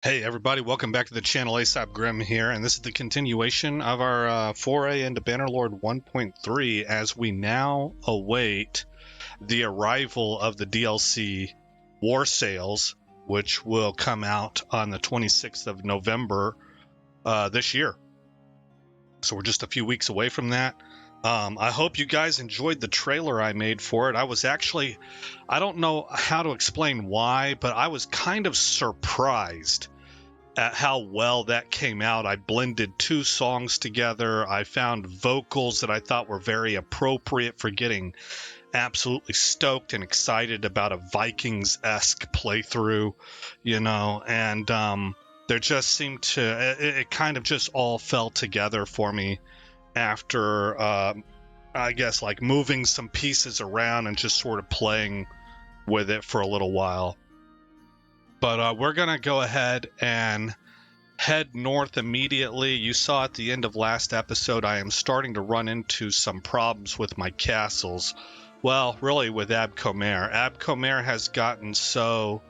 Hey everybody, welcome back to the channel. ASAP Grim here, and this is the continuation of our foray into Bannerlord 1.3 as we now await the arrival of the DLC War Sales, which will come out on the 26th of November this year. So we're just a few weeks away from that. I hope you guys enjoyed the trailer I made for it. I don't know how to explain why, but I was kind of surprised at how well that came out. I blended two songs together. I found vocals that I thought were very appropriate for getting absolutely stoked and excited about a Vikings-esque playthrough, and there just seemed to, it kind of just all fell together for me after, I guess, like moving some pieces around and just sort of playing with it for a little while. But we're going to go ahead and head north immediately. You saw at the end of last episode, I am starting to run into some problems with my castles. Well, really with Abcomer. Abcomer has gotten so,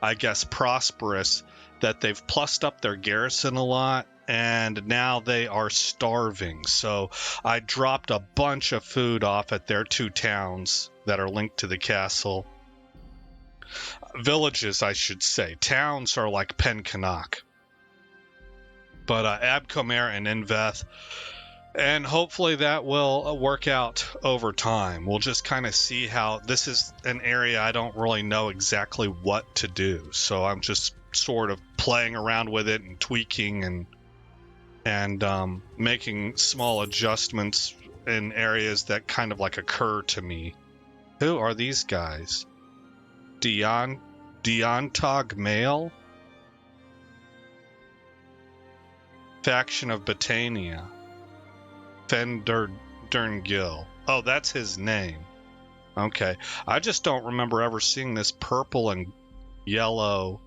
I guess, prosperous that they've plussed up their garrison a lot, and now they are starving. So I dropped a bunch of food off at their two towns that are linked to the castle. Villages, I should say. Towns are like Pencanak. But Abcomer and Inveth, and hopefully that will work out over time. We'll just kind of see how. This is an area I don't really know exactly what to do, so I'm just sort of playing around with it and tweaking and making small adjustments in areas that kind of like occur to me. Who are these guys? Deontog Male? Faction of Botania. Fenderderngill. Oh, that's his name. Okay. I just don't remember ever seeing this purple and yellow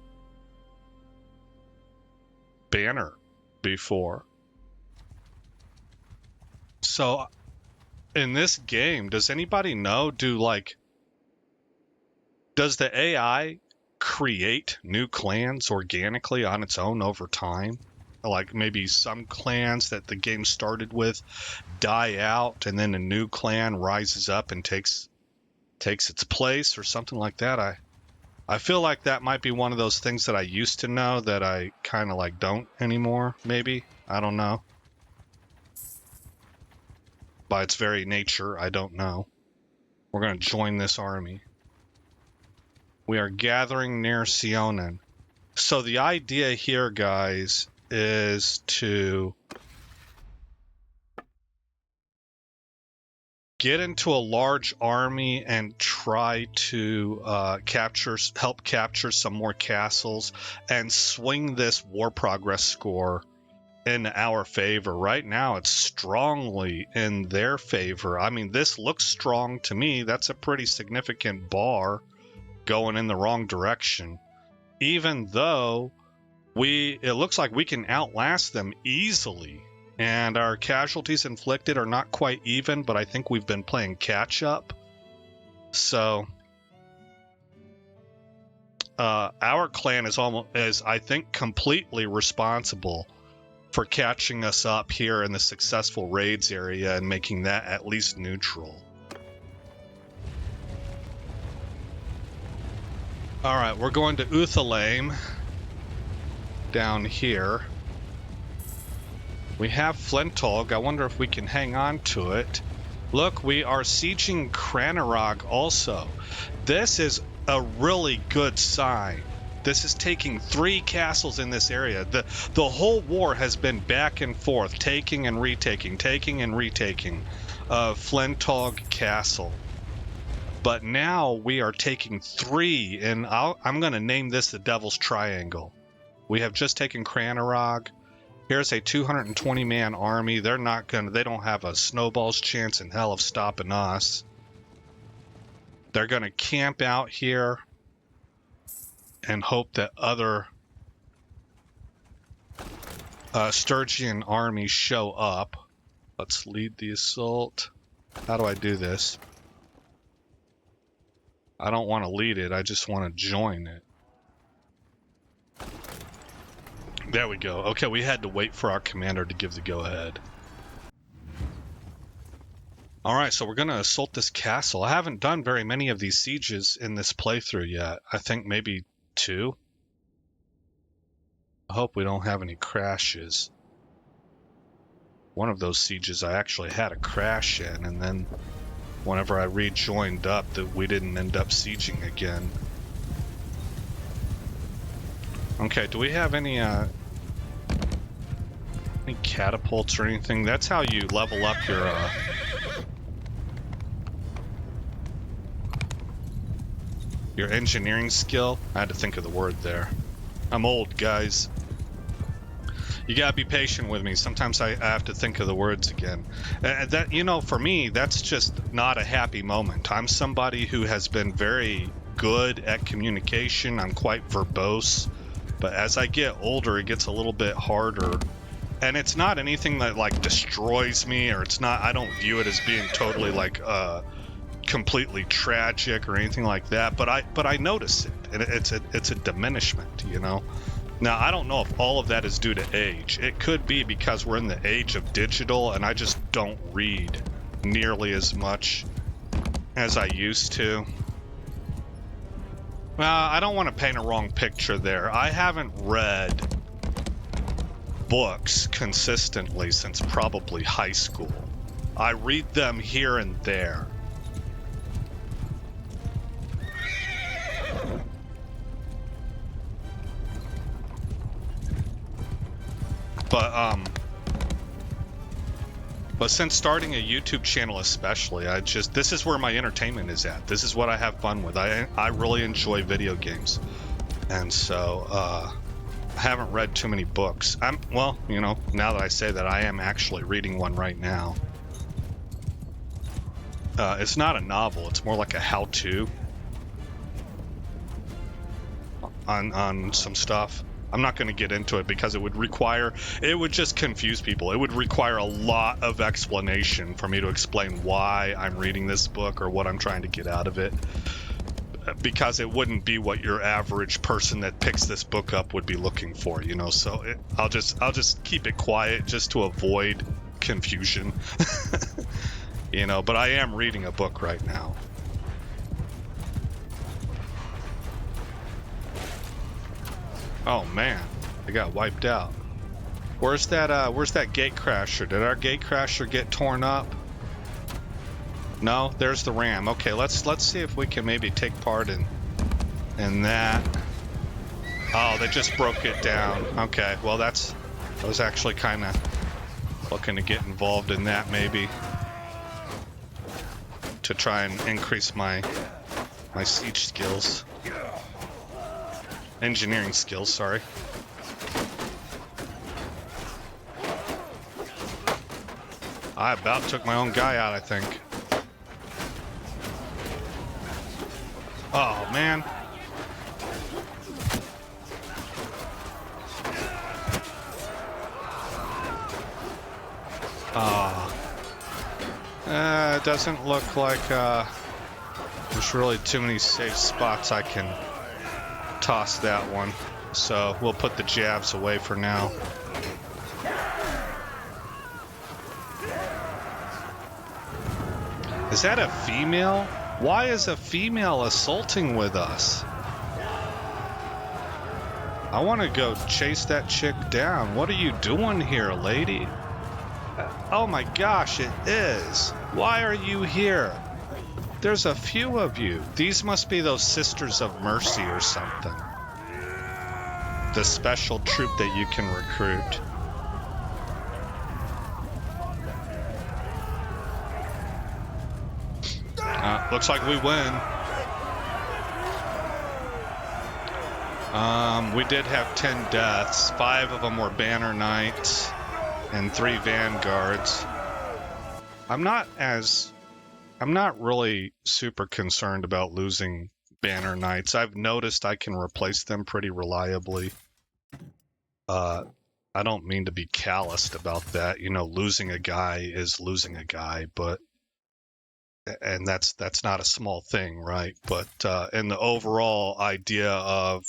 banner before. So, in this game, does anybody know, does the AI create new clans organically on its own over time? Like maybe some clans that the game started with die out and then a new clan rises up and takes its place or something like that. I feel like that might be one of those things that I used to know that I kind of like don't anymore, maybe. I don't know. By its very nature, I don't know. We're going to join this army. We are gathering near Sionen. So the idea here, guys, is to get into a large army and try to help capture some more castles and swing this war progress score in our favor. Right now, it's strongly in their favor. I mean, this looks strong to me. That's a pretty significant bar going in the wrong direction. Even though it looks like we can outlast them easily, and our casualties inflicted are not quite even, but I think we've been playing catch up. So our clan is I think completely responsible for catching us up here in the successful raids area and making that at least neutral. All right, we're going to Uthalame down here. We have Flintog. I wonder if we can hang on to it. Look, we are sieging Cranarog also. This is a really good sign. This is taking 3 castles in this area. The whole war has been back and forth, taking and retaking Flintog Castle. But now we are taking 3, and I'm going to name this the Devil's Triangle. We have just taken Cranarog. Here's a 220-man army. They don't have a snowball's chance in hell of stopping us. They're going to camp out here and hope that other Sturgian armies show up. Let's lead the assault. How do I do this? I don't want to lead it. I just want to join it. There we go. Okay, we had to wait for our commander to give the go-ahead. Alright, so we're going to assault this castle. I haven't done very many of these sieges in this playthrough yet. I think maybe 2. I hope we don't have any crashes. One of those sieges I actually had a crash in, and then whenever I rejoined up, that we didn't end up sieging again. Okay, do we have any catapults or anything? That's how you level up your engineering skill. I had to think of the word there. I'm old, guys. You gotta be patient with me. Sometimes I have to think of the words again. That, you know, for me, that's just not a happy moment. I'm somebody who has been very good at communication. I'm quite verbose. But as I get older, it gets a little bit harder. And it's not anything that, like, destroys me, or it's not, I don't view it as being totally, like, completely tragic or anything like that. But I notice it. And it's a diminishment, you know? Now, I don't know if all of that is due to age. It could be because we're in the age of digital and I just don't read nearly as much as I used to. Well, I don't want to paint a wrong picture there. I haven't read books consistently since probably high school. I read them here and there. But since starting a YouTube channel especially, this is where my entertainment is at. This is what I have fun with. I really enjoy video games. And so, I haven't read too many books. Well, you know, now that I say that, I am actually reading one right now. It's not a novel, it's more like a how-to on some stuff. I'm not going to get into it because it would just confuse people. It would require a lot of explanation for me to explain why I'm reading this book or what I'm trying to get out of it. Because it wouldn't be what your average person that picks this book up would be looking for, you know. So I'll just keep it quiet just to avoid confusion. You know, but I am reading a book right now. Oh man, I got wiped out. Where's that gate crasher? Did our gate crasher get torn up? No, there's the ram. Okay, let's see if we can maybe take part in that. Oh, they just broke it down. Okay, well I was actually kind of looking to get involved in that maybe to try and increase my siege skills. Engineering skills, sorry. I about took my own guy out, I think. Oh, man. It doesn't look like there's really too many safe spots I can toss that one. So we'll put the jabs away for now. Is that a female? Why is a female assaulting with us? I want to go chase that chick down. What are you doing here, lady? Oh my gosh, it is. Why are you here? There's a few of you. These must be those Sisters of Mercy or something. The special troop that you can recruit. Looks like we win. We did have 10 deaths. 5 of them were Banner Knights and 3 Vanguards. I'm not really super concerned about losing Banner Knights. I've noticed I can replace them pretty reliably. I don't mean to be calloused about that. You know, losing a guy is losing a guy, and that's not a small thing, right? But in the overall idea of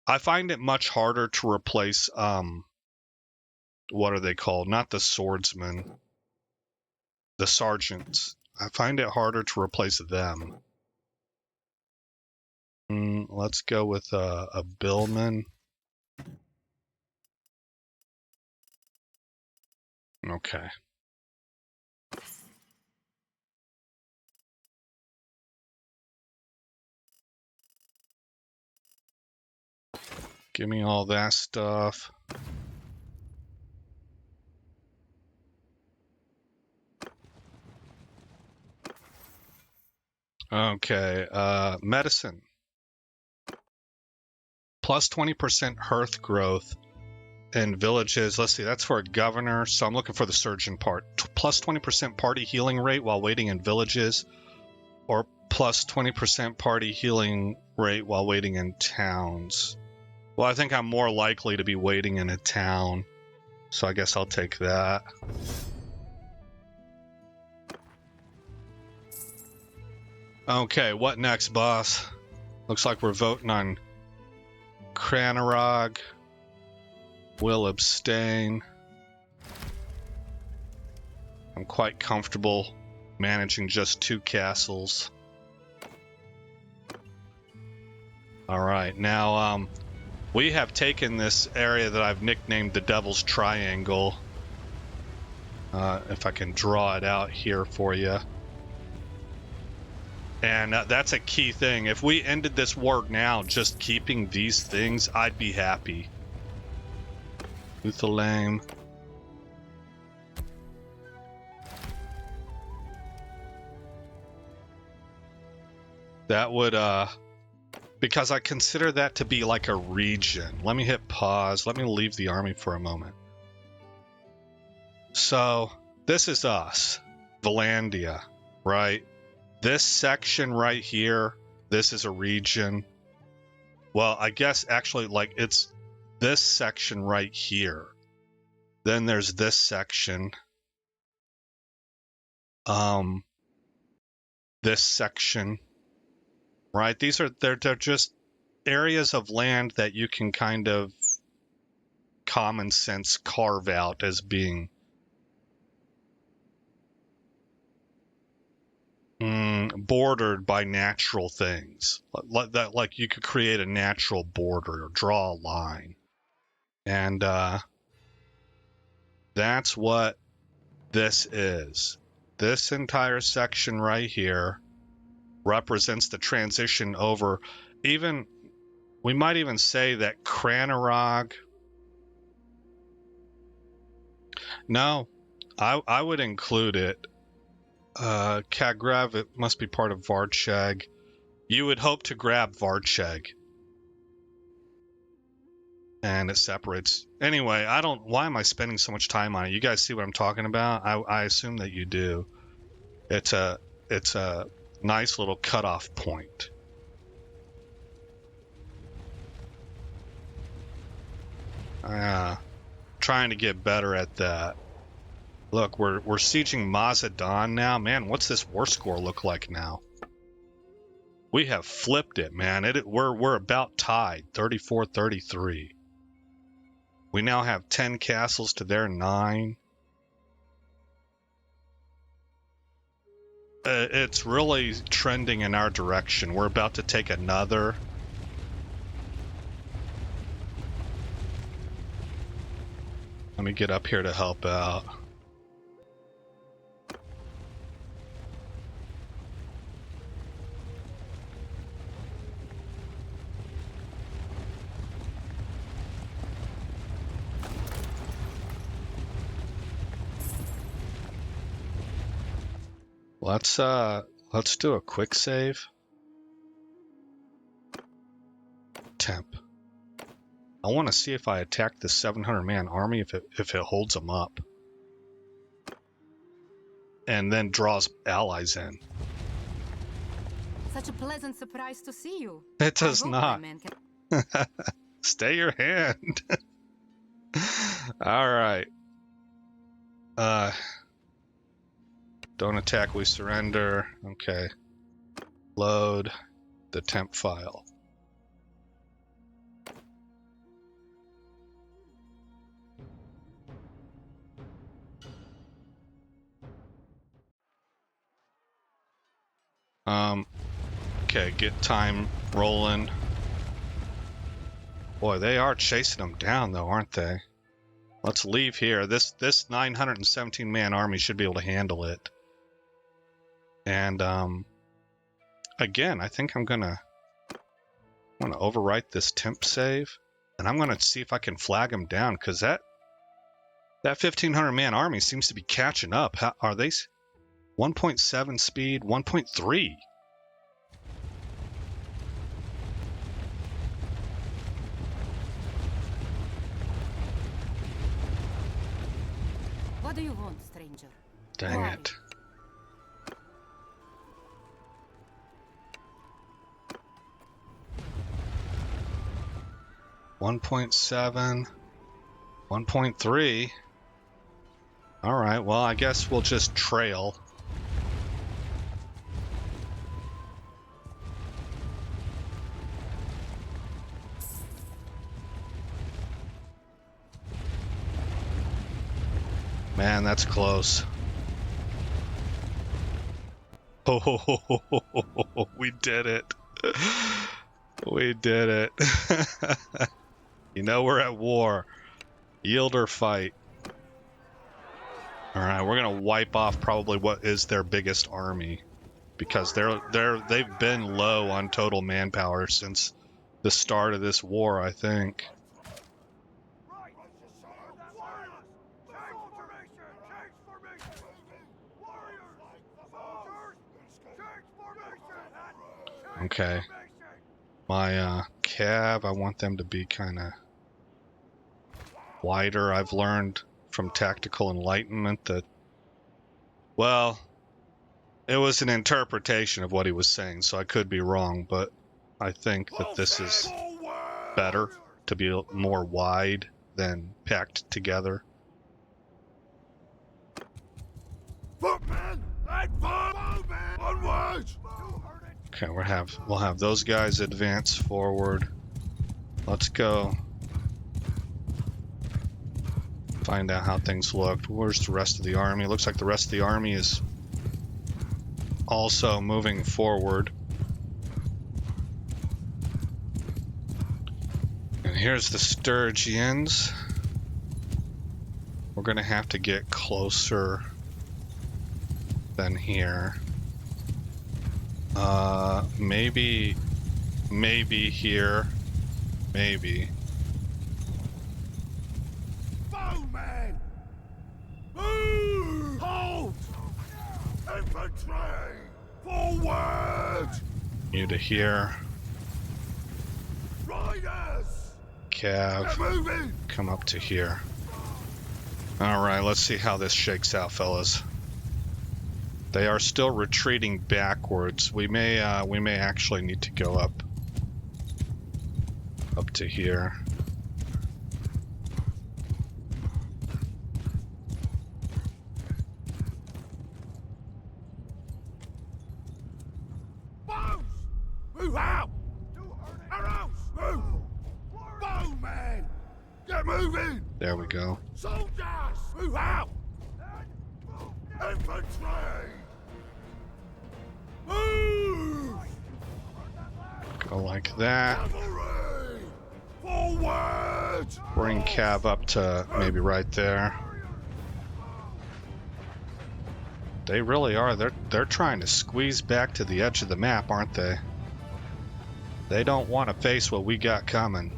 I find it much harder to replace, what are they called? Not the swordsmen. The sergeants. I find it harder to replace them. Let's go with a billman. Okay. Give me all that stuff. Okay, medicine. Plus 20% hearth growth in villages. Let's see, that's for a governor, so I'm looking for the surgeon part. Plus 20% party healing rate while waiting in villages, or plus 20% party healing rate while waiting in towns. Well, I think I'm more likely to be waiting in a town, so I guess I'll take that. Okay, what next, boss? Looks like we're voting on Cranarog. Will abstain. I'm quite comfortable managing just 2 castles. Alright, now we have taken this area that I've nicknamed the Devil's Triangle. If I can draw it out here for you. And that's a key thing. If we ended this war now just keeping these things, I'd be happy. Uthalame. That would, because I consider that to be like a region. Let me hit pause. Let me leave the army for a moment. So, this is us. Vlandia, right? This section right here, this is a region. Well, I guess actually, like, it's this section right here. Then there's this section. This section. Right? These are, they're just areas of land that you can kind of common sense carve out as being bordered by natural things. Like you could create a natural border or draw a line. And that's what this is. This entire section right here represents the transition over. Even, we might even say that Cranarog. No, I would include it. Kagrev, it must be part of Varcheg. You would hope to grab Varcheg. And it separates. Anyway, why am I spending so much time on it? You guys see what I'm talking about? I assume that you do. It's a nice little cutoff point. Trying to get better at that. Look, we're sieging Mazadon now. Man, what's this war score look like now? We have flipped it, man. We're about tied, 34-33. We now have 10 castles to their 9. It's really trending in our direction. We're about to take another. Let me get up here to help out. Let's do a quick save. Temp. I want to see if I attack this 700-man army, if it holds them up. And then draws allies in. Such a pleasant surprise to see you. It does not. Stay your hand. All right. Don't attack, we surrender. Okay. Load the temp file. Okay, get time rolling. Boy, they are chasing them down, though, aren't they? Let's leave here. This 917-man army should be able to handle it. And, again, I think I'm gonna overwrite this temp save, and I'm gonna see if I can flag them down, because that 1,500-man army seems to be catching up. How, are they 1.7 speed, 1.3? What do you want, stranger? Dang Why? it. $1.7, 1.3. All right, well, I guess we'll just trail. Man, that's close. Oh, we did it. We did it. You know we're at war. Yield or fight. All right, we're gonna wipe off probably what is their biggest army, because they've been low on total manpower since the start of this war, I think. Okay. My cav, I want them to be kind of wider. I've learned from Tactical Enlightenment that, well, it was an interpretation of what he was saying, so I could be wrong, but I think that this is better, to be more wide than packed together. Okay, we'll have those guys advance forward. Let's go find out how things looked. Where's the rest of the army? It looks like the rest of the army is also moving forward. And here's the Sturgians. We're gonna have to get closer than here. Maybe here. Maybe. Bowman! Move! Halt! Infantry! Forward! You to here. Riders! Cav, Get moving! come up to here. Alright, let's see how this shakes out, fellas. They are still retreating backwards. We may actually need to go up to here. Bows! Move out! Arrows! Move! Bowman! Get moving! There we go. Soldiers! Move out! Infantry! Move! Go like that. Cavalry! Forward! Bring Cav up to maybe right there. They really are. They're trying to squeeze back to the edge of the map, aren't they? They don't want to face what we got coming.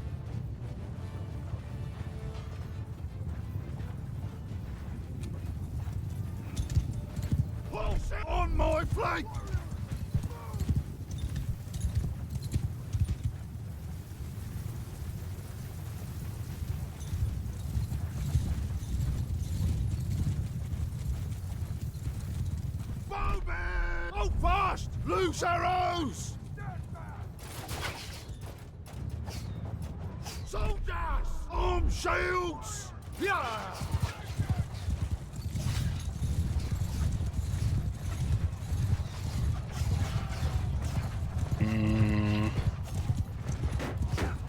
On my flank! Bowman! Hold fast! Loose arrows! Soldiers! Arm shields! Yeah!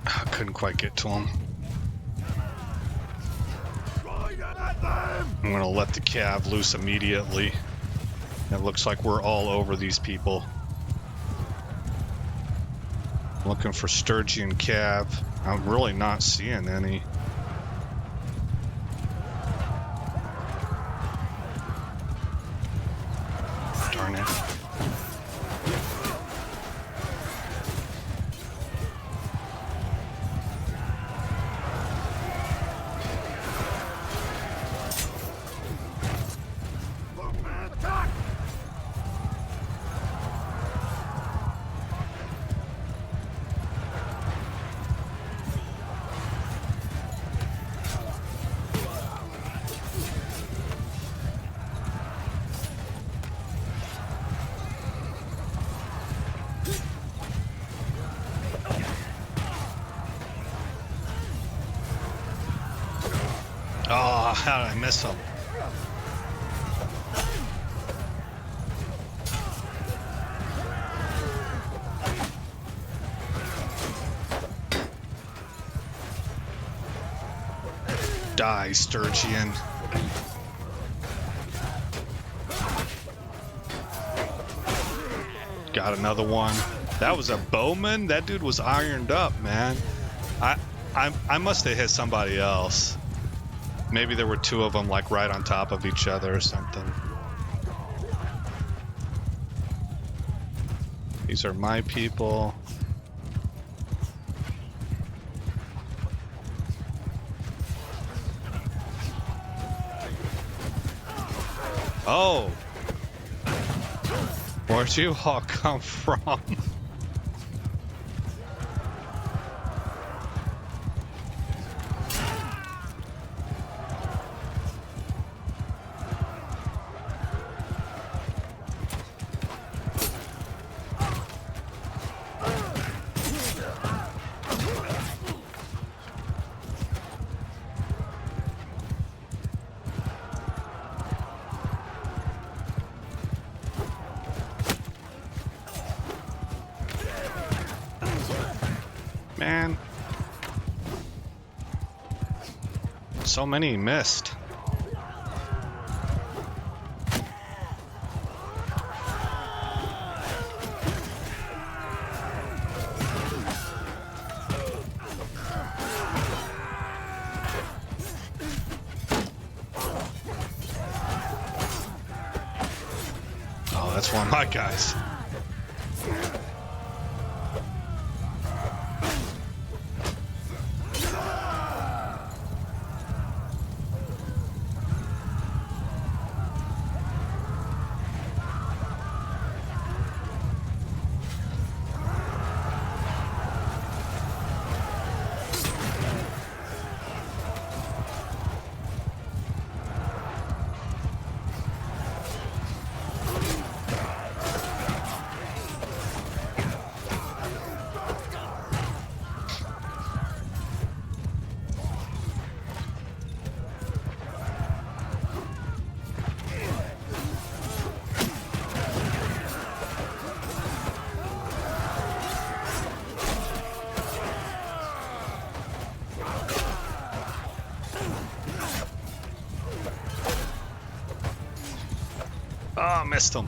I couldn't quite get to him. Ride at them! I'm gonna let the Cav loose immediately. It looks like we're all over these people. Looking for Sturgeon Cav. I'm really not seeing any. Darn it. Attack! Oh, how did I miss him? Die, Sturgeon. Got another one. That was a bowman? That dude was ironed up, man. I must have hit somebody else. Maybe there were two of them like right on top of each other or something. These are my people. Oh! Where'd you all come from? Man. So many missed. Oh, that's one of my guys. Oh, missed him.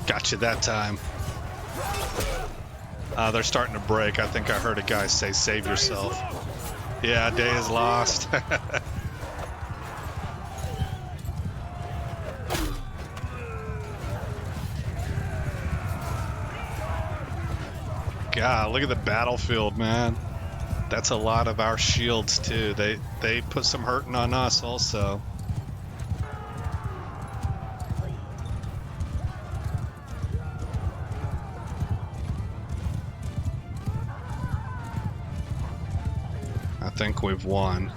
Got you that time. They're starting to break. I think I heard a guy say, save yourself. Yeah, day is lost. God, look at the battlefield, man. That's a lot of our shields, too. They put some hurting on us, also. I think we've won.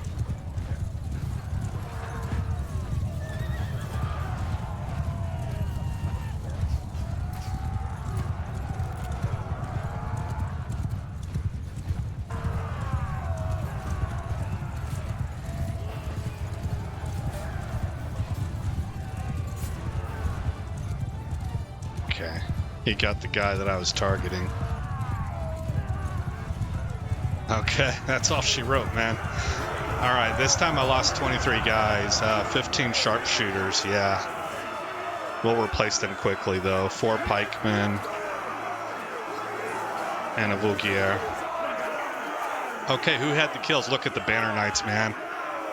Okay, he got the guy that I was targeting. Okay, that's all she wrote, man. All right, this time I lost 23 guys, 15 sharpshooters, yeah. We'll replace them quickly, though. 4 pikemen. And a Vougier. Okay, who had the kills? Look at the Banner Knights, man.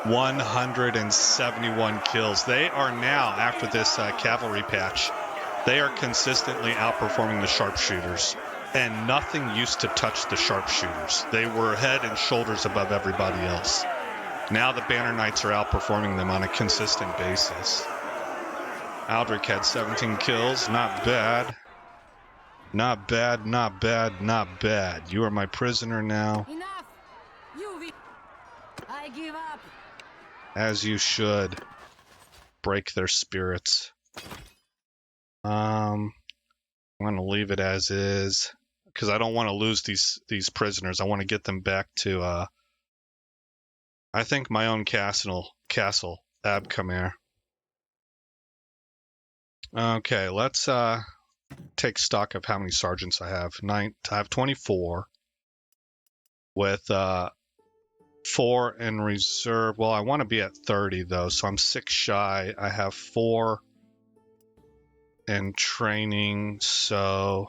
171 kills. They are now, after this cavalry patch, they are consistently outperforming the sharpshooters. And nothing used to touch the sharpshooters. They were head and shoulders above everybody else. Now the Banner Knights are outperforming them on a consistent basis. Aldrich had 17 kills. Not bad. Not bad, not bad, not bad. You are my prisoner now. Enough! I give up! As you should. Break their spirits. I'm going to leave it as is. Because I don't want to lose these prisoners. I want to get them back to, I think, my own castle, Abcomer. Okay, let's take stock of how many sergeants I have. I have 24 with 4 in reserve. Well, I want to be at 30 though, so I'm 6 shy. I have 4 in training, so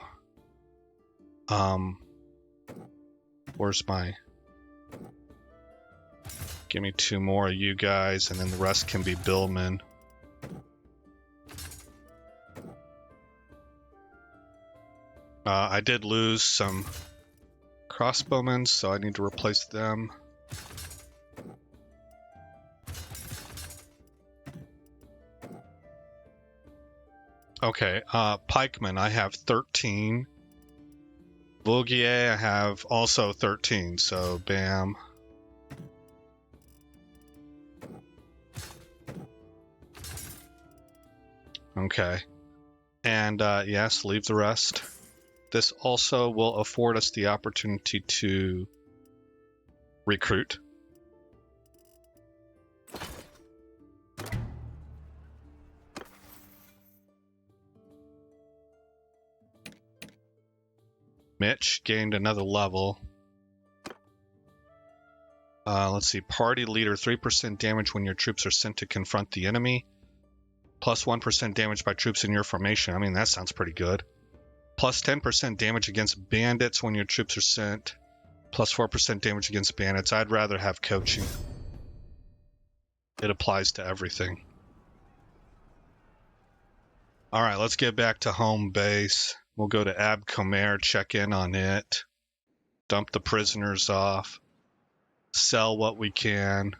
where's my... Give me 2 more of you guys, and then the rest can be billmen. I did lose some crossbowmen, so I need to replace them. Okay, pikemen, I have 13. Vougier, I have also 13, so bam. Okay. And yes, leave the rest. This also will afford us the opportunity to recruit. Mitch gained another level. Let's see. Party leader, 3% damage when your troops are sent to confront the enemy. Plus 1% damage by troops in your formation. I mean, that sounds pretty good. Plus 10% damage against bandits when your troops are sent. Plus 4% damage against bandits. I'd rather have coaching. It applies to everything. Alright, let's get back to home base. We'll go to Abcomer, check in on it. Dump the prisoners off. Sell what we can.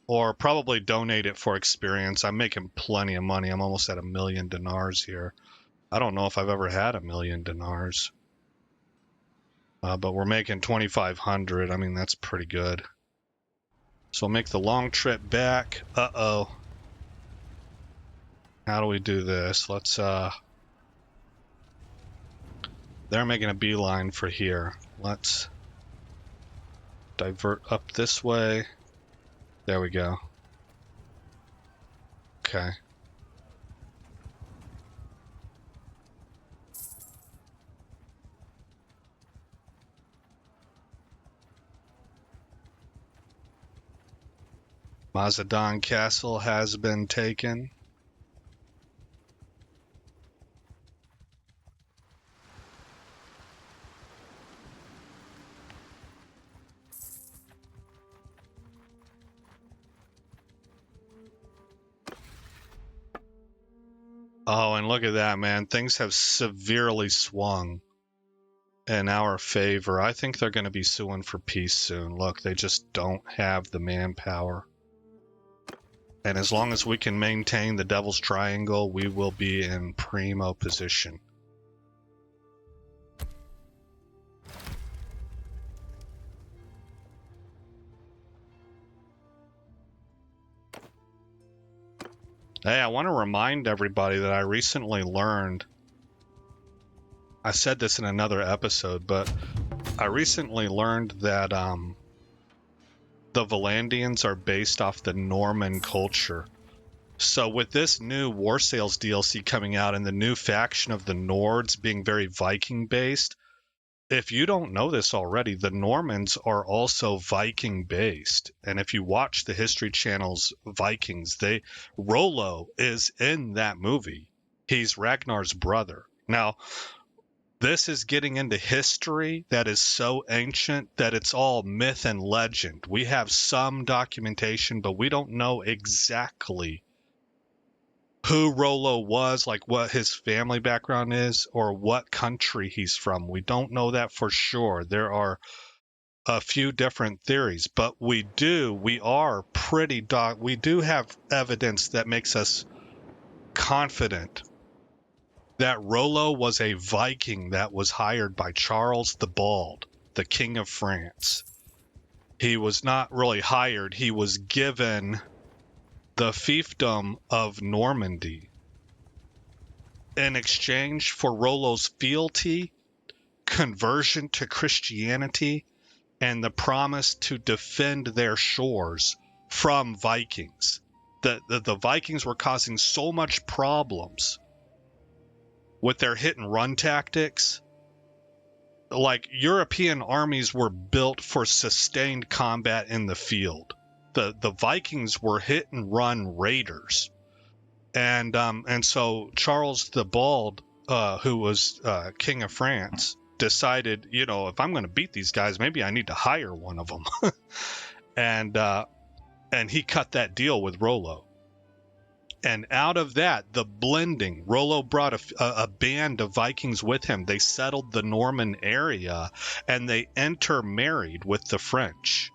Or probably donate it for experience. I'm making plenty of money. I'm almost at 1 million dinars here. I don't know if I've ever had 1 million dinars. But we're making 2,500. I mean, that's pretty good. So we'll make the long trip back. Uh-oh. How do we do this? Let's, they're making a beeline for here. Let's divert up this way. There we go. Okay. Mazadon Castle has been taken. Oh, and look at that, man. Things have severely swung in our favor. I think they're going to be suing for peace soon. Look, they just don't have the manpower. And as long as we can maintain the Devil's Triangle, we will be in primo position. Hey, I want to remind everybody that I recently learned, I said this in another episode, but I recently learned that the Vlandians are based off the Norman culture. So with this new War Sales DLC coming out and the new faction of the Nords being very Viking based, if you don't know this already, the Normans are also Viking based. And if you watch the History Channel's Vikings, Rollo is in that movie. He's Ragnar's brother. Now, This is getting into history that is so ancient that it's all myth and legend. We have some documentation, but we don't know exactly who Rollo was, like what his family background is, or what country he's from. We don't know that for sure. There are a few different theories, but we do have evidence that makes us confident that Rollo was a Viking that was hired by Charles the Bald, the King of France. He was not really hired, he was given the fiefdom of Normandy in exchange for Rollo's fealty, conversion to Christianity, and the promise to defend their shores from Vikings. The Vikings were causing so much problems with their hit and run tactics. Like, European armies were built for sustained combat in the field. The Vikings were hit and run raiders. And so Charles the Bald, who was King of France, decided, if I'm going to beat these guys, maybe I need to hire one of them. And he cut that deal with Rollo. And out of that, the blending, Rollo brought a band of Vikings with him. They settled the Norman area, and they intermarried with the French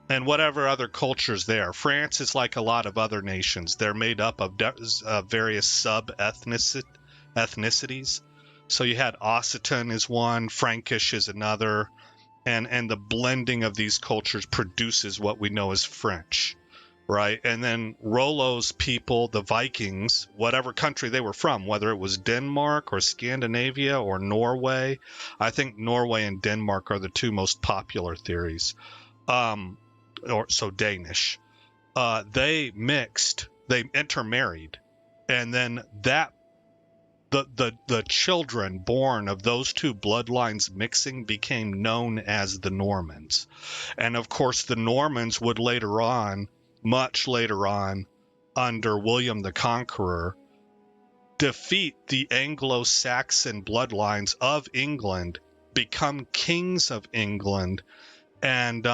and whatever other cultures there. France is like a lot of other nations. They're made up of various sub-ethnicities. So you had Occitan is one, Frankish is another, and the blending of these cultures produces what we know as French. Right. And then Rollo's people, the Vikings, whatever country they were from, whether it was Denmark or Scandinavia or Norway, I think Norway and Denmark are the two most popular theories. So Danish. They intermarried. And then the children born of those two bloodlines mixing became known as the Normans. And of course, the Normans would much later on, under William the Conqueror, defeat the Anglo-Saxon bloodlines of England, become kings of England, and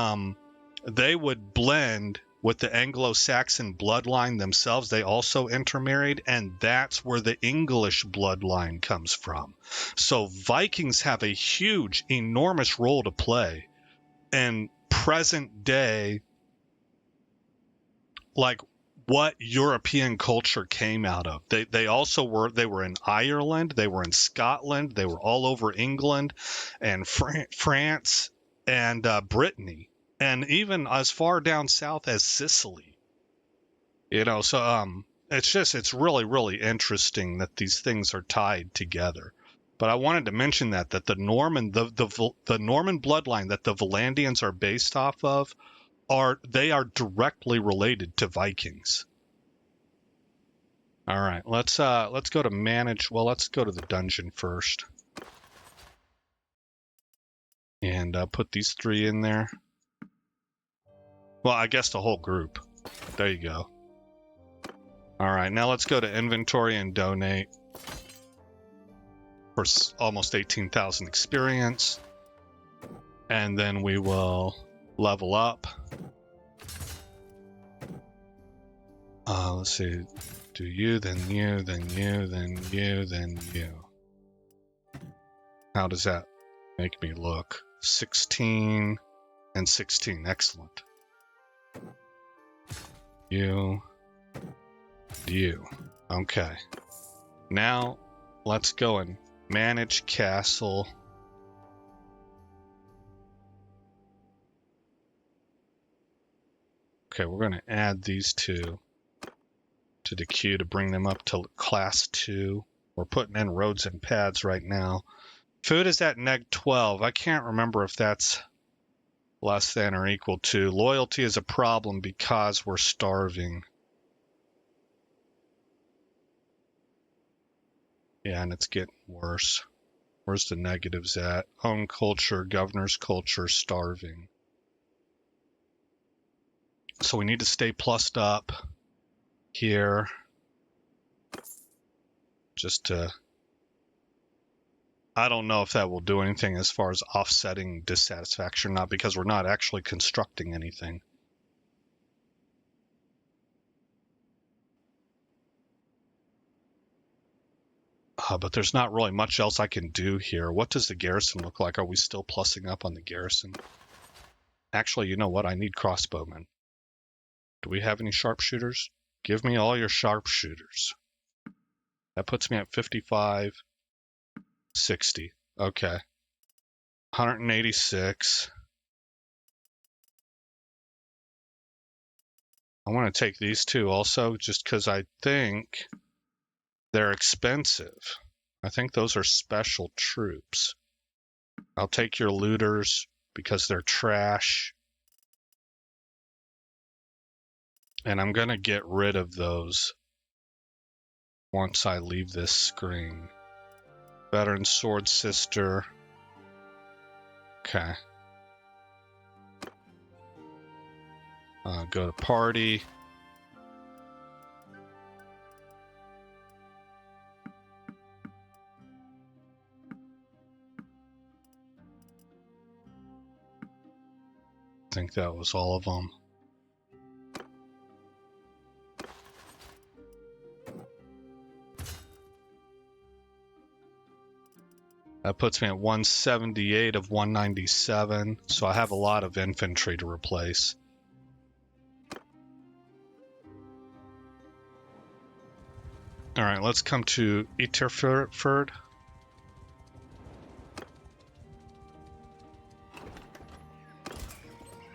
they would blend with the Anglo-Saxon bloodline themselves. They also intermarried, and that's where the English bloodline comes from. So Vikings have a huge, enormous role to play in present day, like what European culture came out of. They were in Ireland, they were in Scotland, they were all over England and France and Brittany, and even as far down south as Sicily. So it's really, really interesting that these things are tied together. But I wanted to mention that the Norman bloodline that the Vlandians are based off of are directly related to Vikings. All right, let's go to manage. Well, let's go to the dungeon first, and put these 3 in there. Well, I guess the whole group. There you go. All right, now let's go to inventory and donate for almost 18,000 experience, and then we will level up. Let's see. Do you, then you, then you, then you, then you. How does that make me look? 16 and 16. Excellent. You. Okay. Now, let's go and manage castle. Okay, we're going to add these 2 to the queue to bring them up to class 2. We're putting in roads and paths right now. Food is at -12. I can't remember if that's less than or equal to. Loyalty is a problem because we're starving. Yeah, and it's getting worse. Where's the negatives at? Home culture, governor's culture, starving. So we need to stay plussed up here. Just to... I don't know if that will do anything as far as offsetting dissatisfaction or not, because we're not actually constructing anything. But there's not really much else I can do here. What does the garrison look like? Are we still plussing up on the garrison? Actually, you know what? I need crossbowmen. Do we have any sharpshooters? Give me all your sharpshooters. That puts me at 55, 60. Okay. 186. I want to take these two also, just because I think they're expensive. I think those are special troops. I'll take your looters because they're trash. And I'm going to get rid of those once I leave this screen. Veteran Sword Sister. Okay. Go to party. I think that was all of them. That puts me at 178 of 197, so I have a lot of infantry to replace. All right, let's come to Iterford.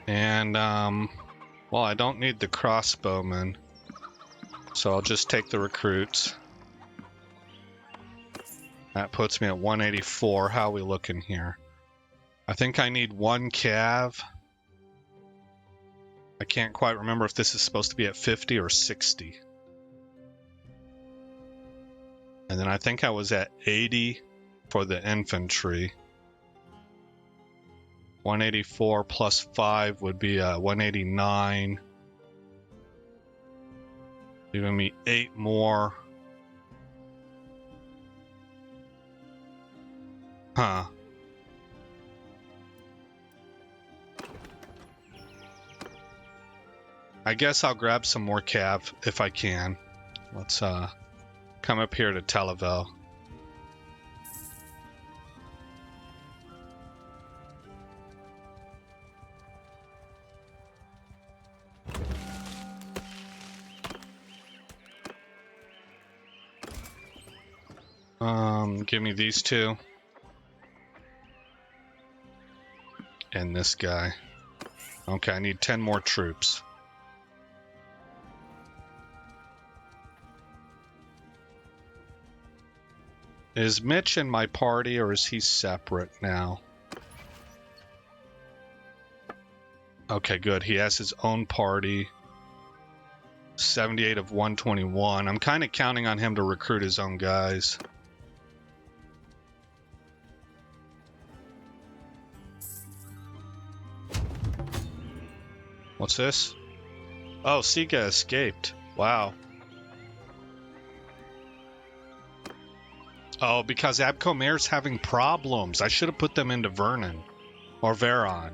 And, well, I don't need the crossbowmen, so I'll just take the recruits. That puts me at 184. How are we looking here? I think I need one cav. I can't quite remember if this is supposed to be at 50 or 60. And then I think I was at 80 for the infantry. 184 plus 5 would be 189. Giving me 8 more. Huh. I guess I'll grab some more cav if I can. Let's come up here to Televel. Give me these two. And this guy. Okay, I need 10 more troops. Is Mitch in my party, or is he separate now? Okay, good. He has his own party. 78 of 121. I'm kind of counting on him to recruit his own guys. What's this? Oh, Sika escaped. Wow. Oh, because Abcomer's having problems. I should have put them into Vernon. Or Veron.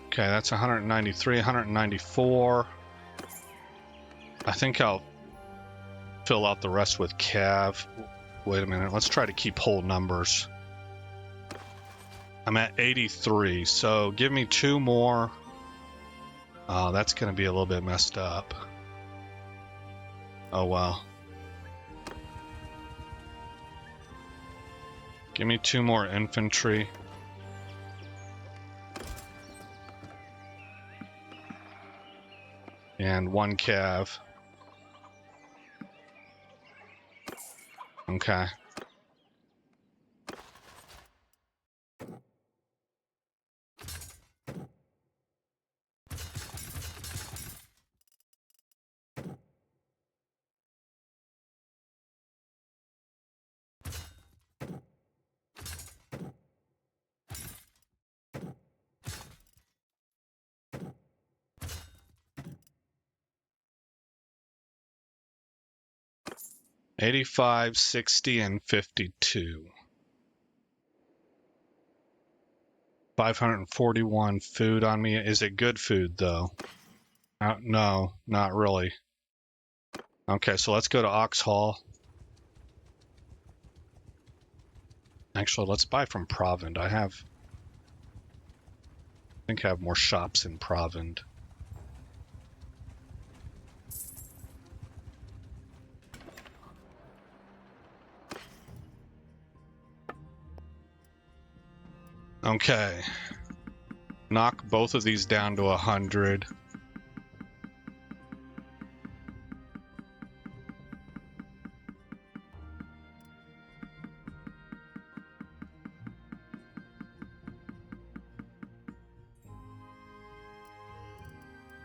Okay, that's 193, 194. I think I'll fill out the rest with Cav. Wait a minute, let's try to keep whole numbers. I'm at 83, so give me 2 more. Oh, that's going to be a little bit messed up. Oh, well. Give me 2 more infantry. And 1 cav. Okay. 85, 60, and 52. 541 food on me. Is it good food, though? No, not really. Okay, so let's go to Ox Hall. Actually, let's buy from Provend. I think I have more shops in Provend. Okay. Knock both of these down to 100.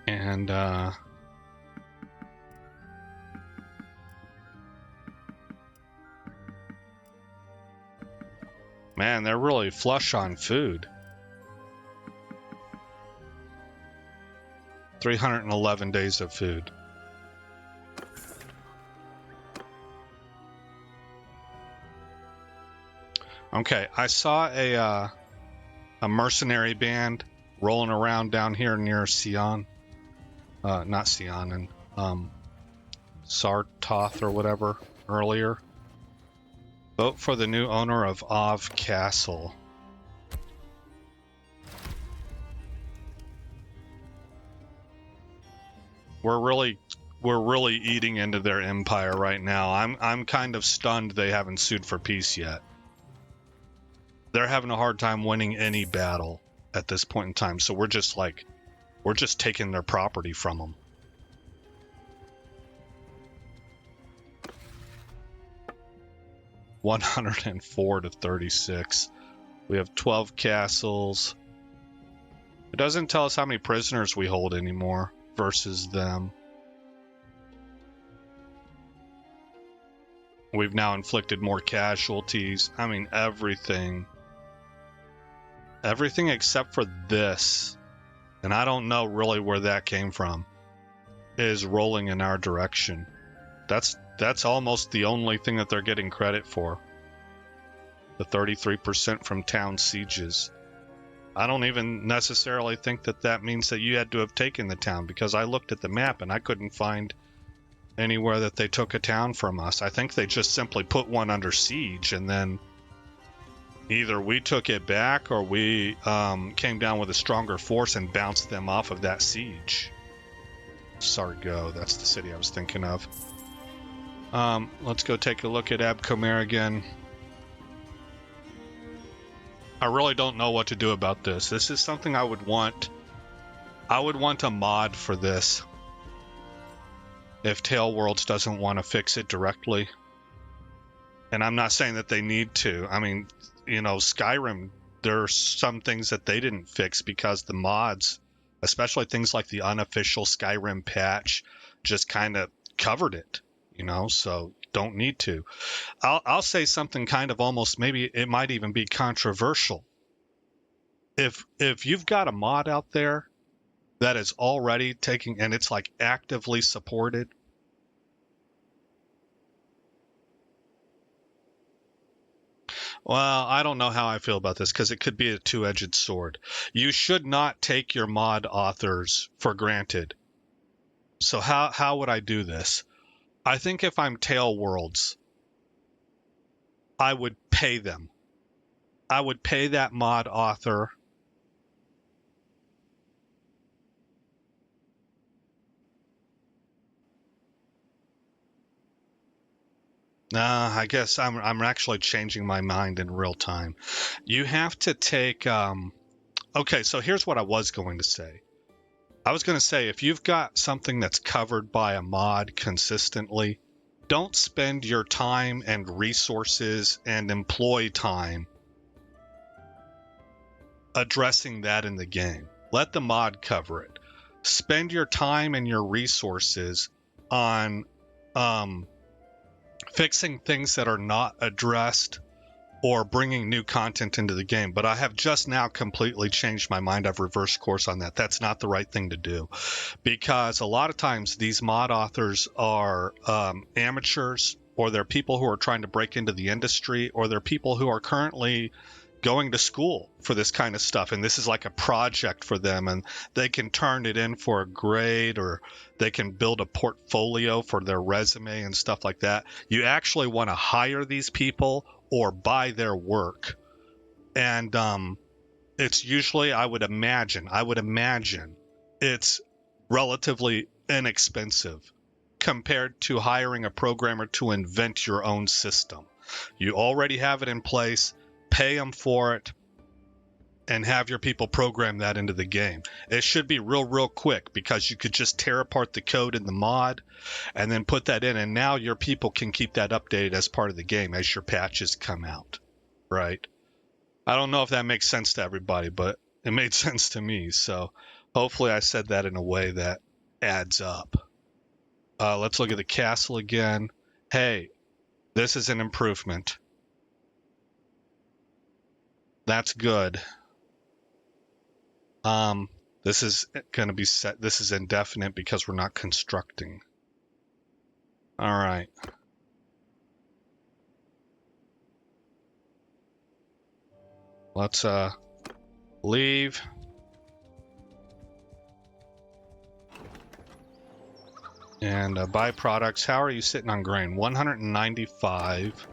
And, man, they're really flush on food. 311 days of food. Okay, I saw a mercenary band rolling around down here near Sion. Not Sion, and Sartoth or whatever earlier. Vote for the new owner of Ov Castle. We're really eating into their empire right now. I'm kind of stunned they haven't sued for peace yet. They're having a hard time winning any battle at this point in time, so we're just taking their property from them. $104 to 36. We have 12 castles. It doesn't tell us how many prisoners we hold anymore versus them. We've now inflicted more casualties. I mean, everything. Everything except for this, and I don't know really where that came from, is rolling in our direction. That's almost the only thing that they're getting credit for. The 33% from town sieges. I don't even necessarily think that means that you had to have taken the town, because I looked at the map and I couldn't find anywhere that they took a town from us. I think they just simply put one under siege, and then either we took it back or we came down with a stronger force and bounced them off of that siege. Sargo, that's the city I was thinking of. Let's go take a look at Abcomer again. I really don't know what to do about this. This is something I would want. I would want a mod for this if Tail Worlds doesn't want to fix it directly. And I'm not saying that they need to. I mean, you know, Skyrim, there are some things that they didn't fix because the mods, especially things like the unofficial Skyrim patch, just kind of covered it, you know, so don't need to. I'll say something kind of almost, maybe it might even be controversial. If you've got a mod out there that is already taking, and it's like actively supported, well, I don't know how I feel about this, because it could be a two-edged sword. You should not take your mod authors for granted. So how would I do this? I think if I'm Tail Worlds, I would pay them. I would pay that mod author. Nah, I guess I'm actually changing my mind in real time. You have to take okay, so here's what I was going to say. I was going to say, if you've got something that's covered by a mod consistently, don't spend your time and resources and employee time addressing that in the game. Let the mod cover it. Spend your time and your resources on fixing things that are not addressed or bringing new content into the game. But I have just now completely changed my mind. I've reversed course on that. That's not the right thing to do, because a lot of times these mod authors are amateurs or they're people who are trying to break into the industry, or they're people who are currently going to school for this kind of stuff, and this is like a project for them, and they can turn it in for a grade, or they can build a portfolio for their resume and stuff like that. You actually want to hire these people or buy their work. And it's usually, I would imagine it's relatively inexpensive compared to hiring a programmer to invent your own system. You already have it in place, pay them for it, and have your people program that into the game. It should be real quick, because you could just tear apart the code in the mod and then put that in, and now your people can keep that updated as part of the game as your patches come out, right? I don't know if that makes sense to everybody, but it made sense to me, so hopefully I said that in a way that adds up. Let's look at the castle again. Hey, this is an improvement. That's good. This is going to be set. This is indefinite because we're not constructing. All right. Let's leave. And buy products. How are you sitting on grain? 195.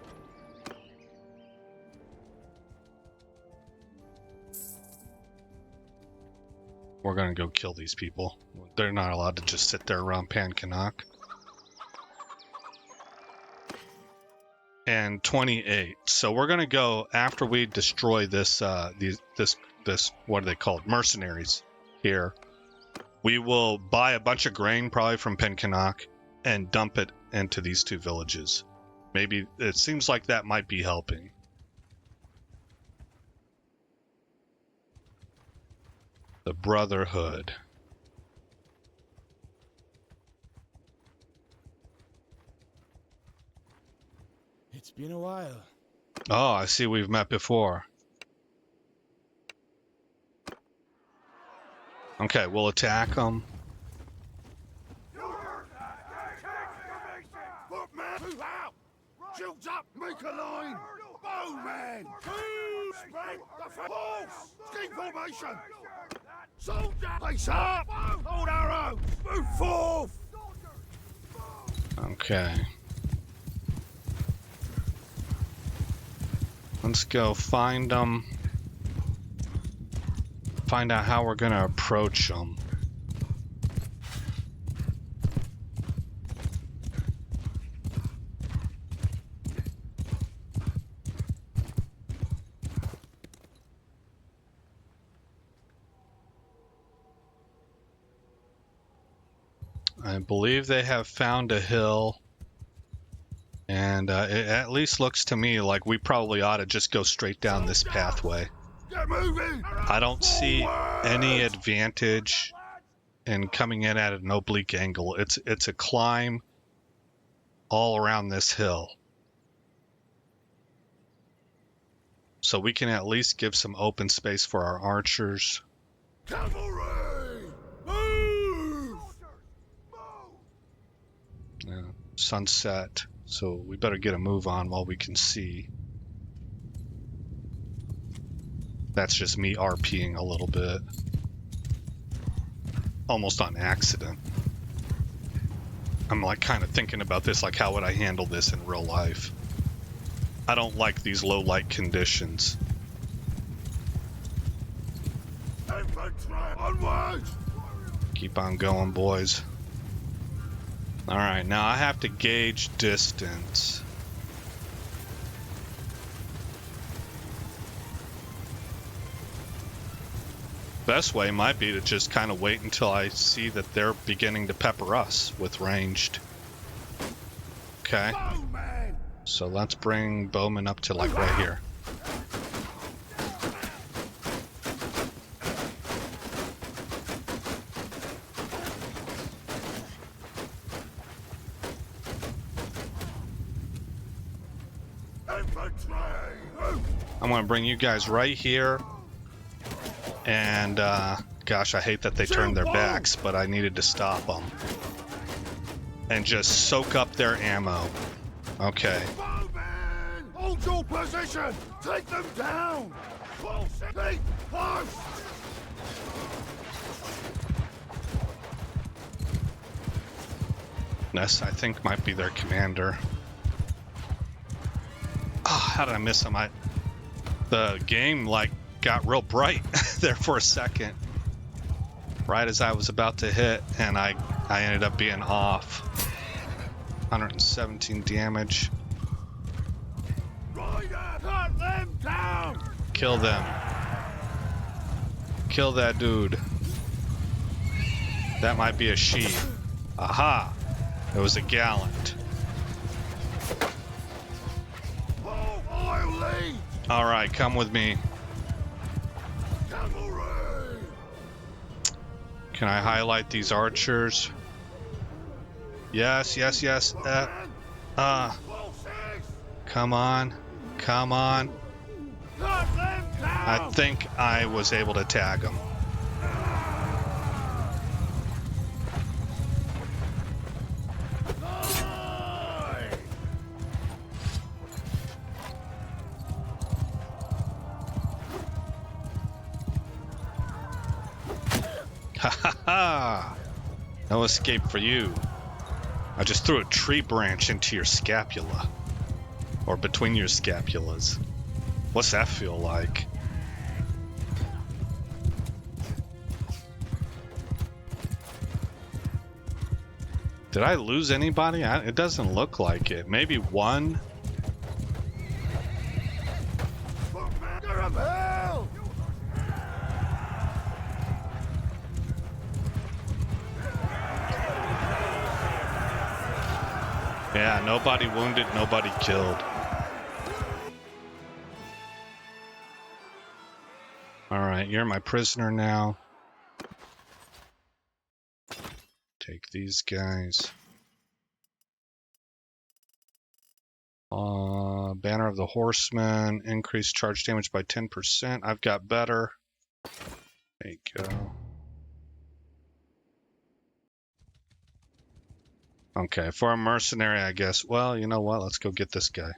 We're gonna go kill these people. They're not allowed to just sit there around Pancanak. And 28. So we're gonna go after we destroy this. This what are they called? Mercenaries here. We will buy a bunch of grain, probably from Pancanak, and dump it into these two villages. Maybe it seems like that might be helping. The Brotherhood. It's been a while. Oh, I see we've met before. Okay, we'll attack them. Move out! Shields up! Make a line! Bowman! Spread the force! Scheme formation! Soldier! Face up! Hold arrows! Move forth! Okay. Let's go find them. Find out how we're gonna approach them. I believe they have found a hill, and it at least looks to me like we probably ought to just go straight down this pathway. Get moving! I don't see any advantage in coming in at an oblique angle. It's a climb all around this hill. So we can at least give some open space for our archers. Cavalry! Move! Sunset, so we better get a move on while we can see. That's just me RPing a little bit. Almost on accident. I'm like kind of thinking about this, like how would I handle this in real life? I don't like these low light conditions. Infantry, onward! Keep on going, boys. Alright, now I have to gauge distance. Best way might be to just kind of wait until I see that they're beginning to pepper us with ranged. Okay. Bowman! So let's bring Bowman up to like right here. Infantry! I'm gonna bring you guys right here. And gosh, I hate that they turned their backs, but I needed to stop them. And just soak up their ammo. Okay. Bowman! Hold your position! Take them down! Full city! Close! Ness, I think, might be their commander. Oh, how did I miss him? The game, like, got real bright there for a second. Right as I was about to hit, and I ended up being off. 117 damage. Rider! Cut them down! Kill them. Kill that dude. That might be a she. Aha! It was a gallant. Oh, I'll lead! Alright, come with me. Cavalry! Can I highlight these archers? Yes, yes, yes. Come on. Come on. Cut them down! I think I was able to tag them. Ha ha ha! No escape for you. I just threw a tree branch into your scapula. Or between your scapulas. What's that feel like? Did I lose anybody? It doesn't look like it. Maybe one? Yeah, nobody wounded, nobody killed. Alright, you're my prisoner now. Take these guys. Banner of the Horseman, increased charge damage by 10%. I've got better. There you go. Okay, for a mercenary, I guess. Well, you know what? Let's go get this guy.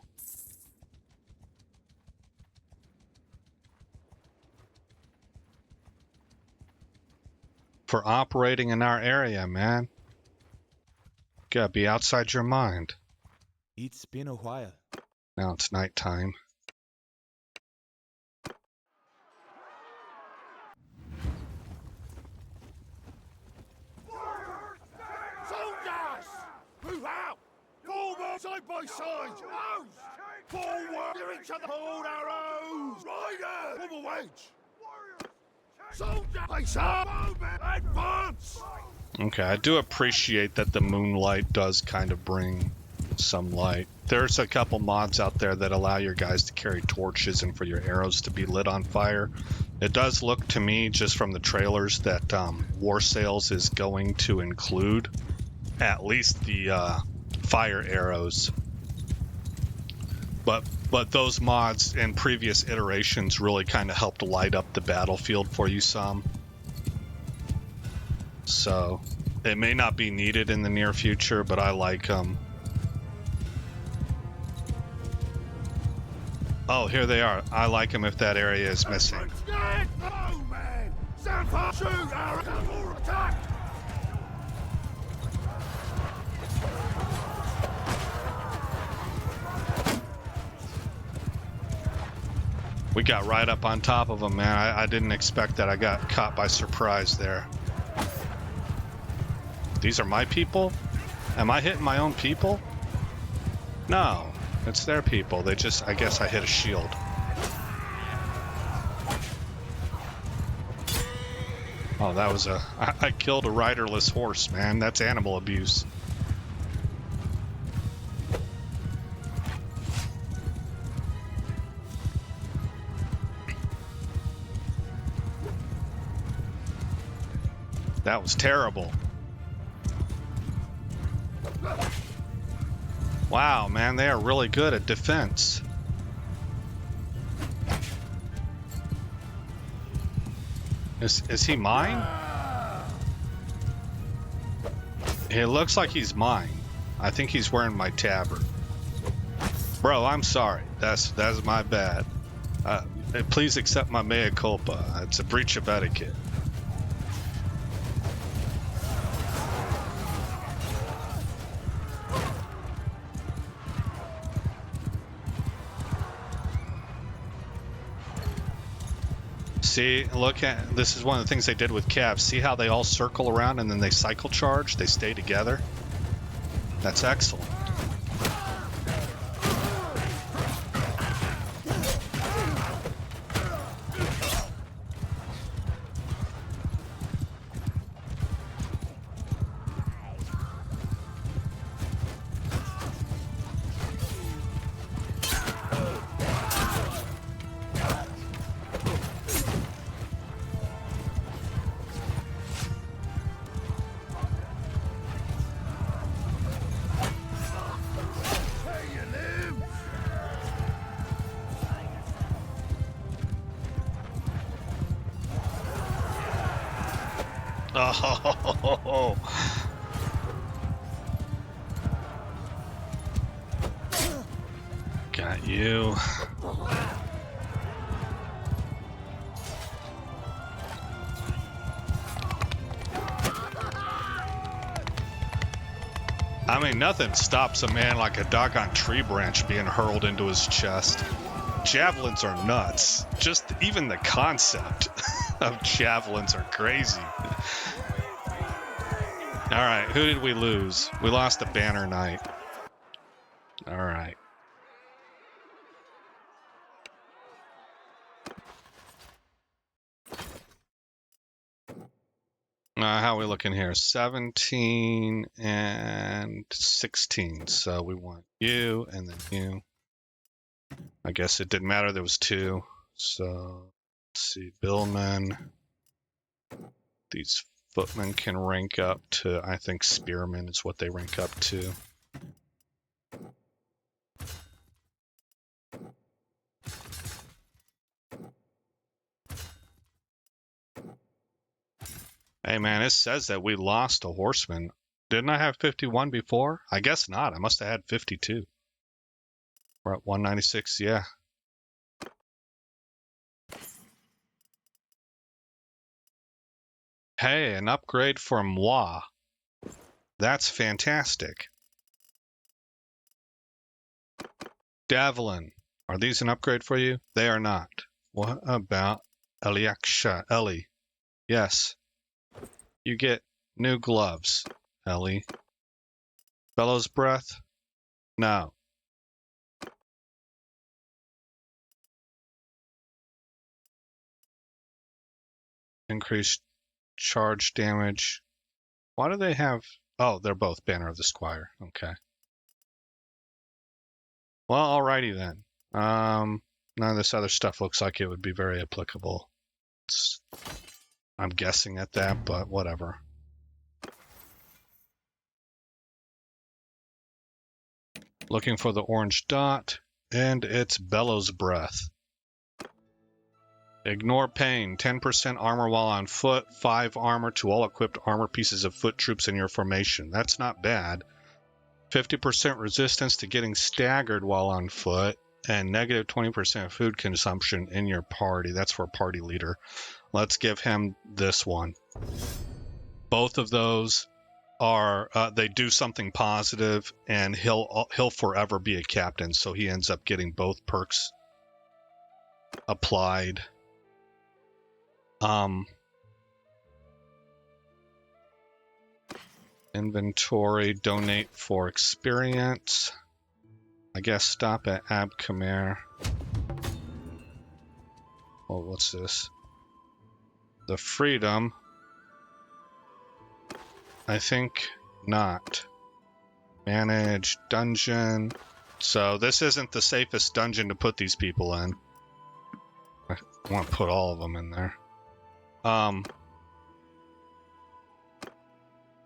For operating in our area, man. Gotta be outside your mind. It's been a while. Now it's nighttime. Soldiers! Move out! Forward! Side by side! Arrows! Forward! Give each other hold arrows! Rider! Form a wedge! Soldier! Face up! Bowman! Advance! Okay, I do appreciate that the moonlight does kind of bring some light. There's a couple mods out there that allow your guys to carry torches and for your arrows to be lit on fire. It does look to me, just from the trailers, that War Sales is going to include at least the fire arrows. But those mods in previous iterations really kind of helped light up the battlefield for you some. So it may not be needed in the near future, but I like them. Oh, here they are. I like them if that area is missing. Bowman! Stand for shoot! Arrow! Attack! We got right up on top of them, man. I didn't expect that. I got caught by surprise there. These are my people? Am I hitting my own people? No, it's their people. They just, I guess I hit a shield. Oh, that was I killed a riderless horse, man. That's animal abuse. That was terrible. Wow, man, they are really good at defense. Is he mine? It looks like he's mine. I think he's wearing my tabard. Bro, I'm sorry. That's my bad. Please accept my mea culpa. It's a breach of etiquette. See, look at this is one of the things they did with Cav. See how they all circle around and then they cycle charge? They stay together. That's excellent. Oh, got you. I mean, nothing stops a man like a doggone tree branch being hurled into his chest. Javelins are nuts. Just even the concept of javelins are crazy. All right, who did we lose? We lost the Banner Knight. All right. How are we looking here? 17 and 16. So we want you and then you. I guess it didn't matter. There was two. So let's see. Billmen. These footmen can rank up to, I think, spearmen is what they rank up to. Hey man, it says that we lost a horseman. Didn't I have 51 before? I guess not. I must have had 52. We're at 196, yeah. Hey, an upgrade for moi. That's fantastic. Davlin, are these an upgrade for you? They are not. What about Eliaksha? Ellie. Yes. You get new gloves, Ellie. Bellows breath? No. Increased charge damage. Why do they have... Oh, they're both Banner of the Squire. Okay. Well, alrighty then. None of this other stuff looks like it would be very applicable. I'm guessing at that, but whatever. Looking for the orange dot, and it's Bellows Breath. Ignore pain. 10% armor while on foot. 5 armor to all equipped armor pieces of foot troops in your formation. That's not bad. 50% resistance to getting staggered while on foot. And negative 20% food consumption in your party. That's for a party leader. Let's give him this one. Both of those are they do something positive, and he'll forever be a captain. So he ends up getting both perks applied. Inventory, donate for experience. I guess stop at Ab Khmer. Oh, what's this? The freedom. I think not. Manage dungeon. So this isn't the safest dungeon to put these people in. I want to put all of them in there.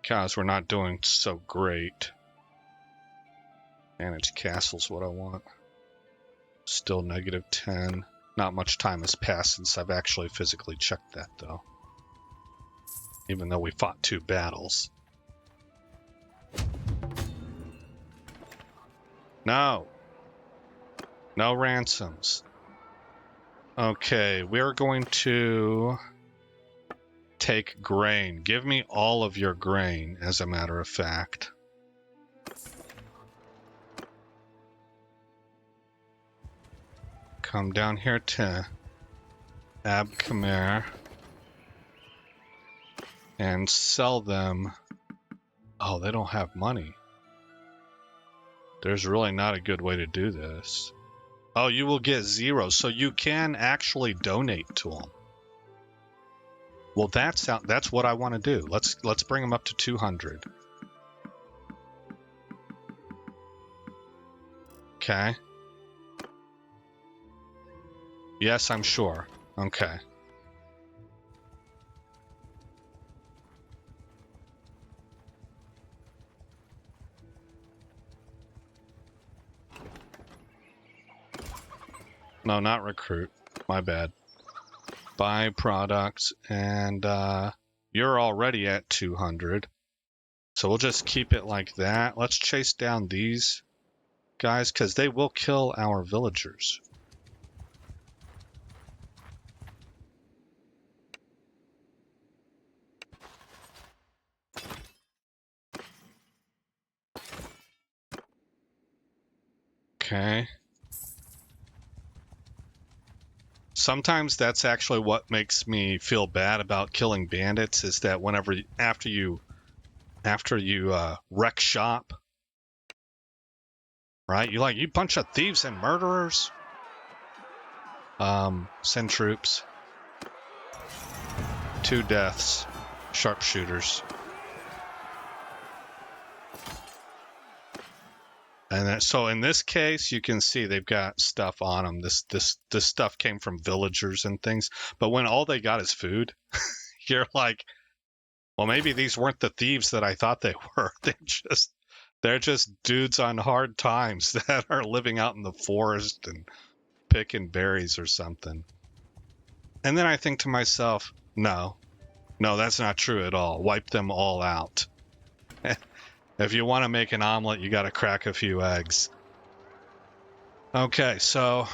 Because we're not doing so great. Manage castle's what I want. Still negative 10. Not much time has passed since I've actually physically checked that, though. Even though we fought 2 battles. No! No ransoms. Okay, we're going to take grain. Give me all of your grain, as a matter of fact. Come down here to Ab Khmer and sell them. Oh, they don't have money. There's really not a good way to do this. Oh, you will get 0, so you can actually donate to them. Well, that's what I want to do. Let's bring them up to 200. Okay. Yes, I'm sure. Okay. No, not recruit. My bad. Buy products, and you're already at 200. So we'll just keep it like that. Let's chase down these guys, because they will kill our villagers. Okay. Sometimes that's actually what makes me feel bad about killing bandits, is that whenever after you wreck shop, right? You bunch of thieves and murderers. Send troops. 2 deaths. Sharpshooters. And then, so in this case, you can see they've got stuff on them. This stuff came from villagers and things. But when all they got is food, you're like, well, maybe these weren't the thieves that I thought they were. They're just dudes on hard times that are living out in the forest and picking berries or something. And then I think to myself, no, that's not true at all. Wipe them all out. If you want to make an omelet, you got to crack a few eggs. Okay, so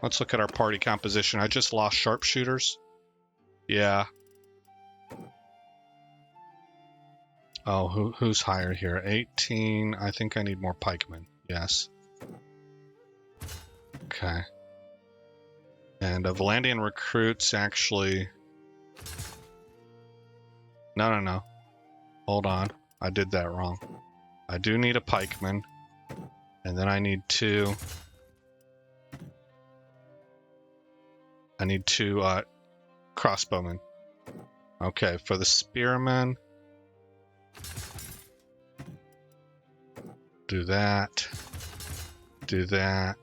let's look at our party composition. I just lost sharpshooters. Yeah. Oh, who's higher here? 18. I think I need more pikemen. Yes. Okay. And Vlandian recruits actually... No. Hold on. I did that wrong. I do need a pikeman. And then I need 2... I need 2 crossbowmen. Okay, for the spearmen... Do that. Do that.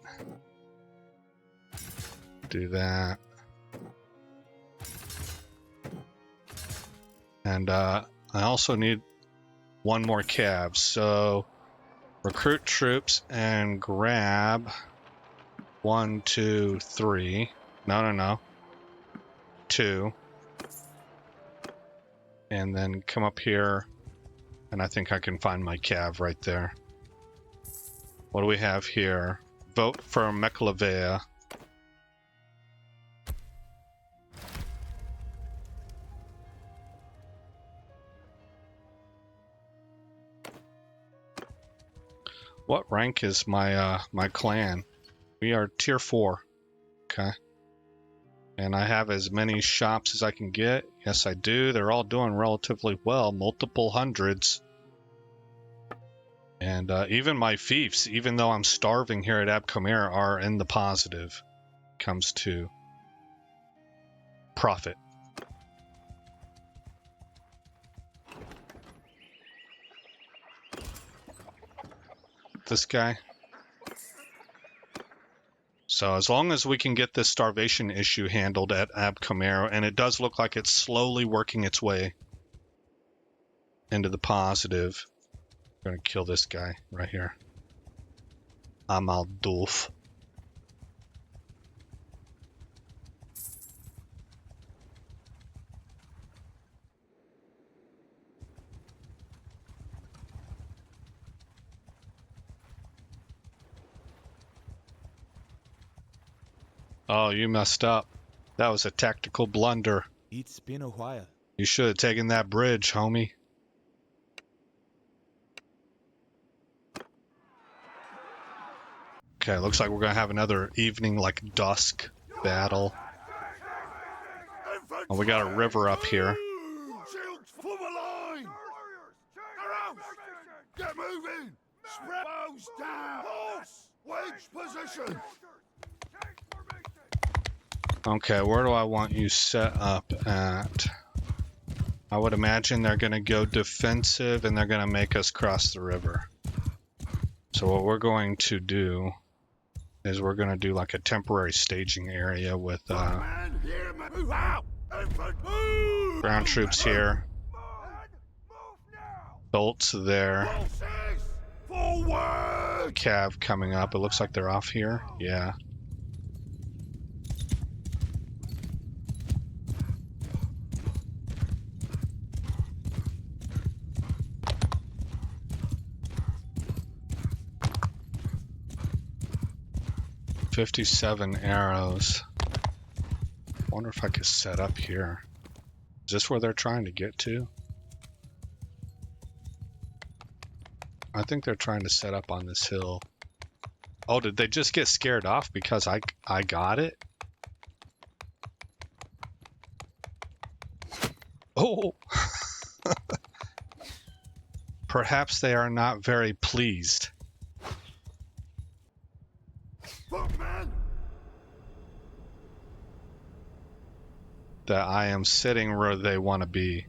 Do that. And I also need 1 more cav, so recruit troops and grab 1, 2, 3. No. 2. And then come up here, and I think I can find my cav right there. What do we have here? Vote for Meklavea. What rank is my my clan? We are tier 4. Okay. And I have as many shops as I can get. Yes, I do. They're all doing relatively well. Multiple hundreds. And even my fiefs, even though I'm starving here at Ab Khmer, are in the positive. Comes to profit. This guy. So as long as we can get this starvation issue handled at Ab Khmer, and it does look like it's slowly working its way into the positive. I'm gonna kill this guy right here. Amal Dulf. Oh, you messed up. That was a tactical blunder. It's been a while. You should have taken that bridge, homie. Okay, looks like we're gonna have another evening, like dusk battle. Oh, we got a river up here. Shields, form a line! Arrows! Get moving! Spread bows down! Horse! Wedge position! Okay, where do I want you set up at? I would imagine they're gonna go defensive and they're gonna make us cross the river. So what we're going to do is we're gonna do like a temporary staging area with Man, here, man! Move out! Infant, move! ground troops here, bolts there, Horses! Forward! cav coming up. It looks like they're off here. Yeah. $57 arrows. Wonder if I could set up here. Is this where they're trying to get to? I think they're trying to set up on this hill. Oh, did they just get scared off because I got it? Oh! Perhaps they are not very pleased. Footman! That I am sitting where they want to be.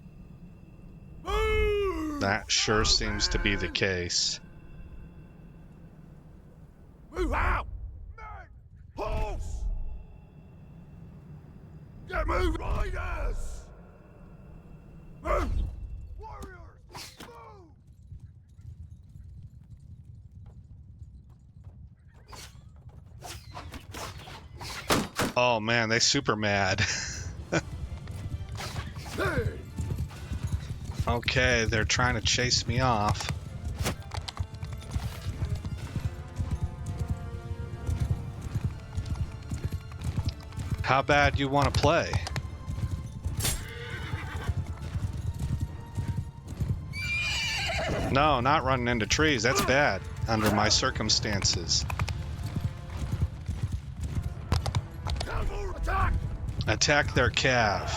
Move! That sure seems to be the case. Move out! Horse! Get moving! Riders! Move! Warriors! Move! Oh man, they super mad. Hey! Okay, they're trying to chase me off. How bad you want to play? No, not running into trees. That's bad under my circumstances. Cavalry attack! Attack their cav.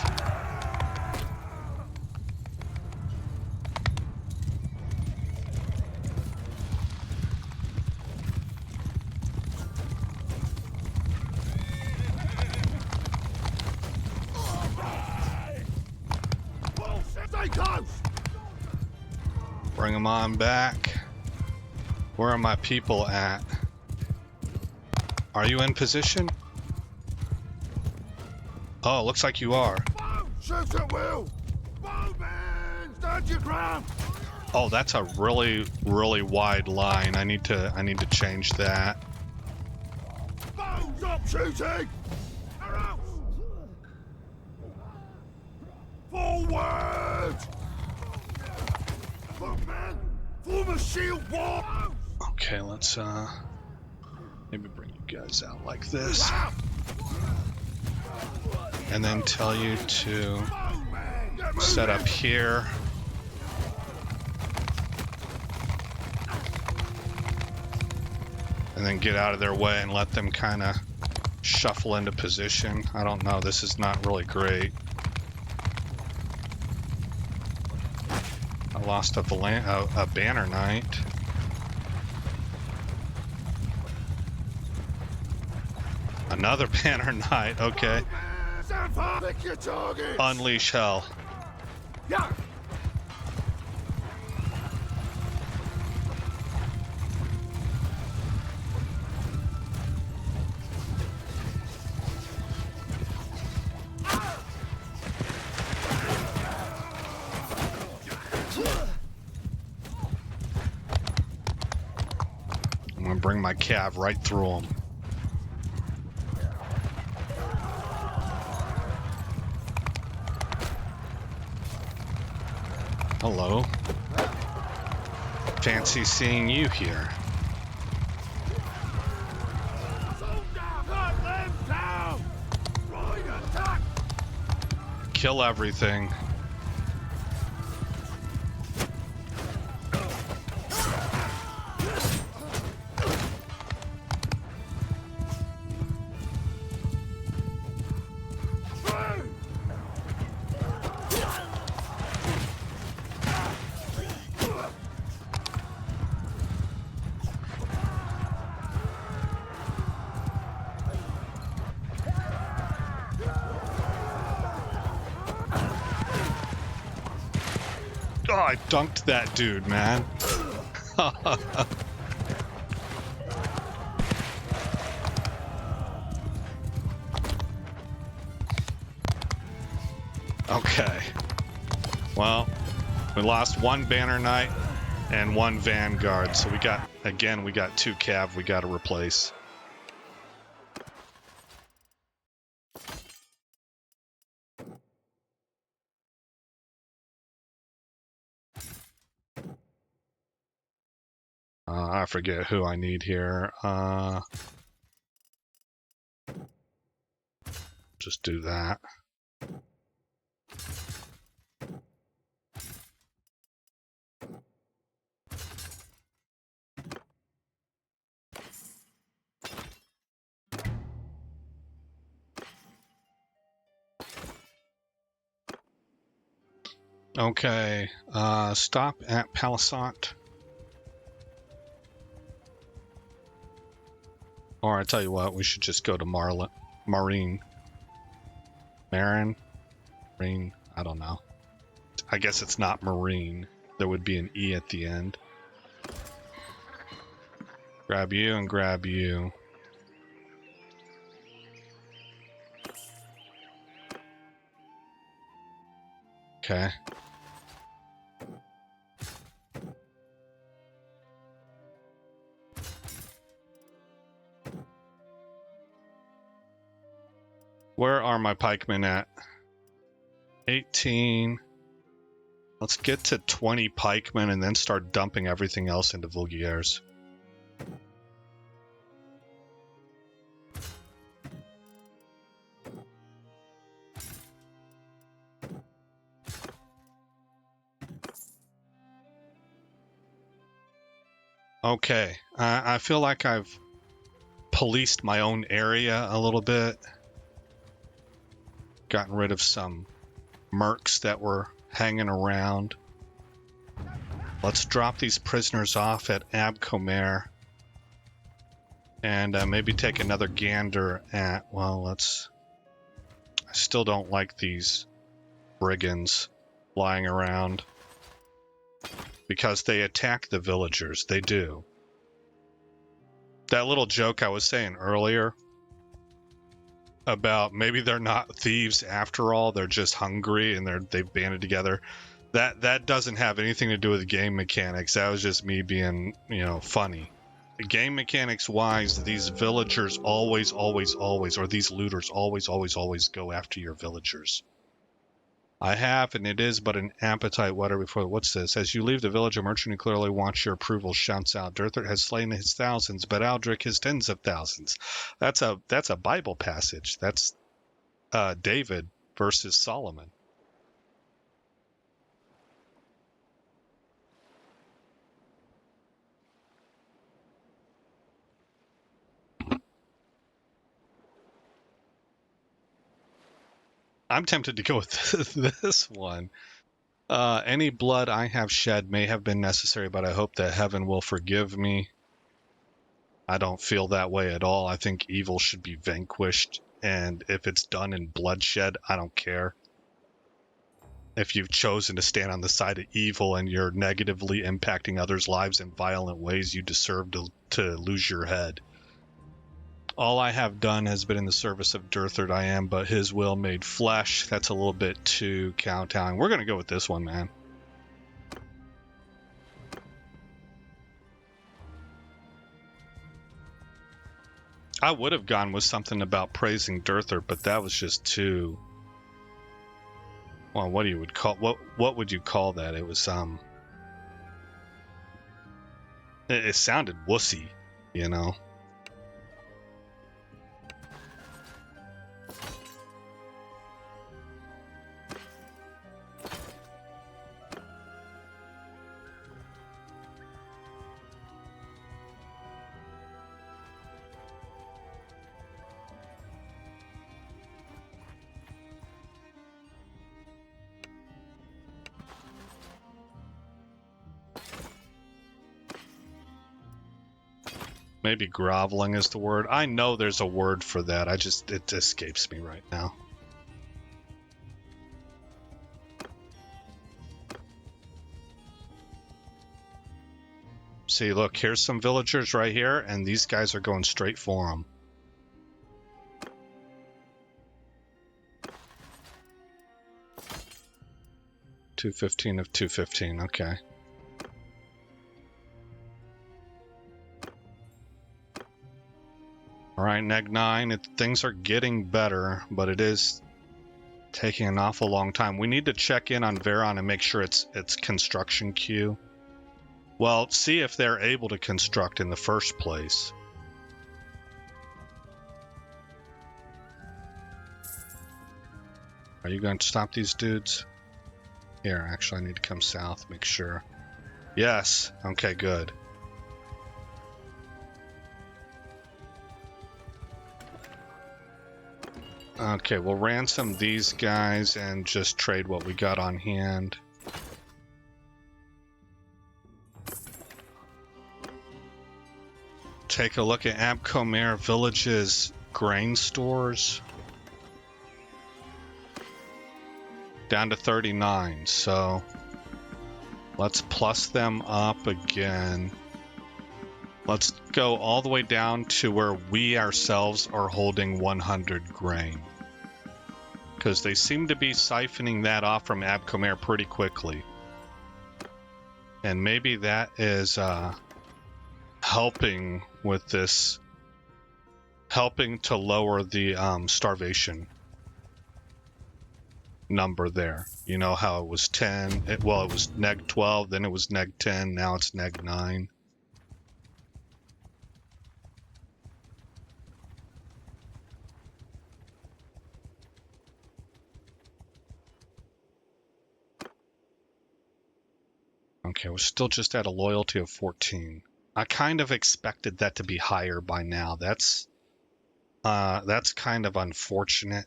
Stay close! Bring them on back. Where are my people at? Are you in position? Oh, looks like you are. Shoot at will! Bowman! Stand your ground! Oh, that's a really, really wide line. I need to change that. Bow! Stop shooting! Arrows! Forward! Footman! Form a shield wall! Okay, let's maybe bring you guys out like this. And then tell you to set up here. And then get out of their way and let them kind of shuffle into position. I don't know, this is not really great. I lost a Banner Knight. Another Banner Knight, okay. Pick your target! Unleash hell. Yeah! I'm gonna bring my cav right through them. Hello. Fancy seeing you here. Cut them down! kill everything. Oh, I dunked that dude, man. Okay. Well, we lost one Banner Knight and one Vanguard, so we got 2 Cav we got to replace. I forget who I need here. Just do that. Okay, stop at Palisade. Or I tell you what, we should just go to Marine. Marin? Marine? I don't know. I guess it's not Marine. There would be an E at the end. Grab you and grab you. Okay. Where are my pikemen at? 18. Let's get to 20 pikemen and then start dumping everything else into Vulgaires. Okay, I feel like I've policed my own area a little bit. Gotten rid of some mercs that were hanging around. Let's drop these prisoners off at Abcomer. And maybe take another gander at, well, I still don't like these brigands lying around. Because they attack the villagers, they do. That little joke I was saying earlier about maybe they're not thieves after all, they're just hungry and they've banded together. That doesn't have anything to do with game mechanics. That was just me being, funny. Game mechanics wise, these villagers always, or these looters always go after your villagers. I have, and it is but an appetite whetter before. What's this? As you leave the village, a merchant who clearly wants your approval shouts out, "Durthert has slain his thousands, but Aldrich his tens of thousands." That's a Bible passage. That's David versus Solomon. I'm tempted to go with this one. Any blood I have shed may have been necessary, but I hope that heaven will forgive me. I don't feel that way at all. I think evil should be vanquished, and if it's done in bloodshed, I don't care. If you've chosen to stand on the side of evil and you're negatively impacting others' lives in violent ways, you deserve to lose your head. All I have done has been in the service of Durthert. I am but his will made flesh. That's a little bit too kowtowing. We're going to go with this one, man. I would have gone with something about praising Durthert, but that was just too... Well, what would you call that? It was, it sounded wussy, Maybe groveling is the word. I know there's a word for that. It escapes me right now. See, look, here's some villagers right here, and these guys are going straight for them. $215 of $215, okay. Alright, neg 9, things are getting better, but it is taking an awful long time. We need to check in on Veron and make sure it's construction queue. Well, see if they're able to construct in the first place. Are you going to stop these dudes? Here, actually, I need to come south, make sure. Yes, okay, good. Okay, we'll ransom these guys and just trade what we got on hand. Take a look at Abcomer Village's grain stores. Down to 39, so let's plus them up again. Let's go all the way down to where we ourselves are holding 100 grain. Because they seem to be siphoning that off from Abcomer pretty quickly. And maybe that is helping with this, helping to lower the starvation number there. You know how it was 10, it was neg 12, then it was neg 10, now it's neg 9. Okay, we're still just at a loyalty of 14. I kind of expected that to be higher by now. That's kind of unfortunate.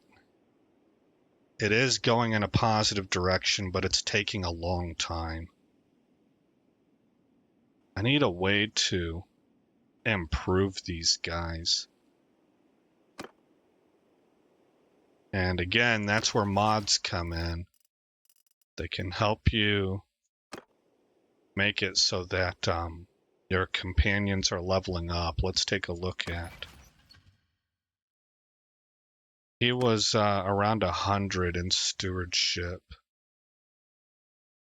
It is going in a positive direction, but it's taking a long time. I need a way to improve these guys. And again, that's where mods come in. They can help you make it so that your companions are leveling up. Let's take a look at. He was around 100 in stewardship.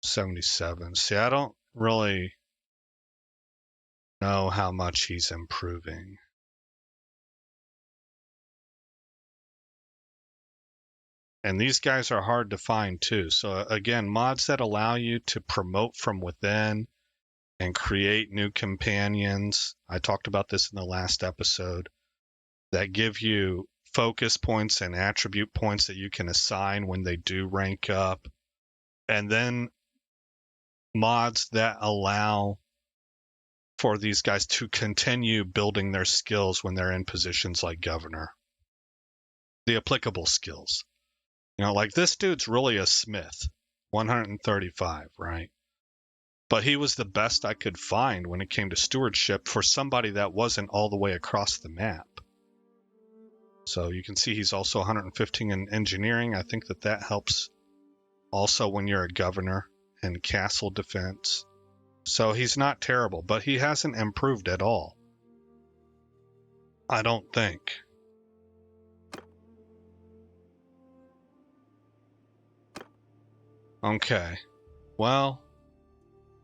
77. See, I don't really know how much he's improving. And these guys are hard to find too. So again, mods that allow you to promote from within and create new companions. I talked about this in the last episode. That give you focus points and attribute points that you can assign when they do rank up. And then mods that allow for these guys to continue building their skills when they're in positions like governor. The applicable skills. You know, like this dude's really a smith. 135, right? But he was the best I could find when it came to stewardship for somebody that wasn't all the way across the map. So you can see he's also 115 in engineering. I think that helps also when you're a governor and castle defense. So he's not terrible, but he hasn't improved at all. I don't think. Okay. Well,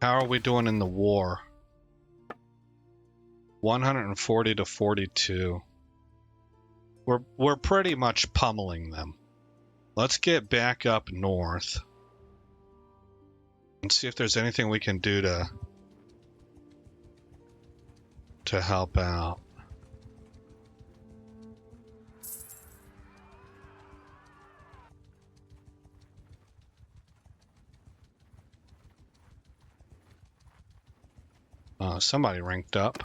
how are we doing in the war? 140 to 42. We're pretty much pummeling them. Let's get back up north and see if there's anything we can do to help out. Somebody ranked up.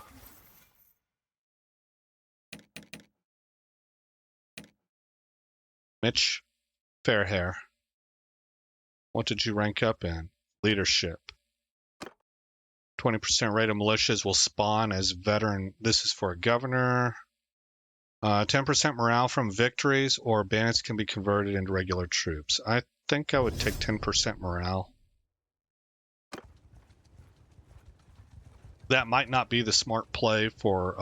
Mitch Fairhair. What did you rank up in? Leadership. 20% rate of militias will spawn as veteran. This is for a governor. 10% morale from victories, or bandits can be converted into regular troops. I think I would take 10% morale. That might not be the smart play for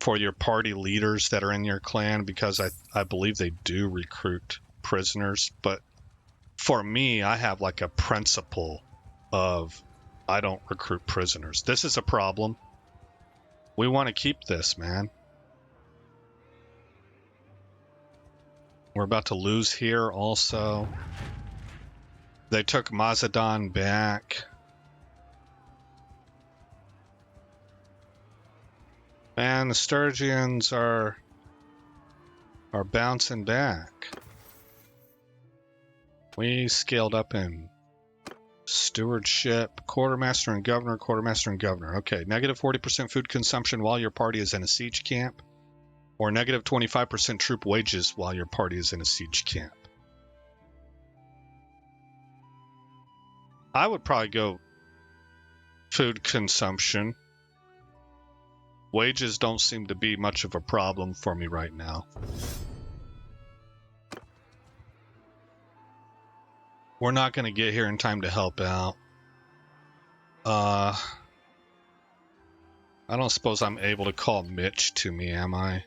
your party leaders that are in your clan, because I believe they do recruit prisoners. But for me, I have like a principle of I don't recruit prisoners. This is a problem. We want to keep this, man. We're about to lose here also. They took Mazadon back. And the Sturgians are bouncing back. We scaled up in stewardship, quartermaster and governor, quartermaster and governor. Okay, negative 40% food consumption while your party is in a siege camp, or negative 25% troop wages while your party is in a siege camp. I would probably go food consumption. Wages don't seem to be much of a problem for me right now. We're not going to get here in time to help out. I don't suppose I'm able to call Mitch to me, am I?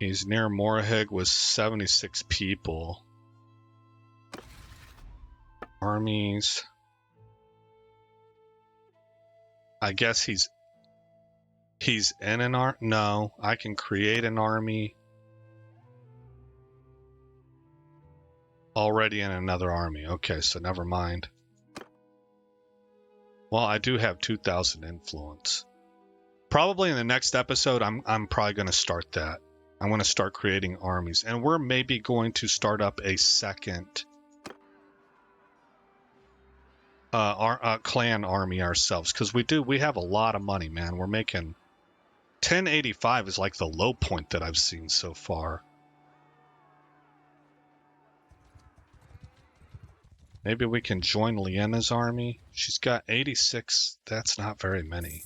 He's near Morhig with 76 people. Armies. I guess he's in an army. No, I can create an army. Already in another army. Okay, so never mind. Well, I do have 2,000 influence. Probably in the next episode, I'm probably going to start that. I'm going to start creating armies, and we're maybe going to start up a second clan army ourselves, because we have a lot of money, man. We're making 1085 is like the low point that I've seen so far. Maybe we can join Leanna's army. She's got 86. That's not very many.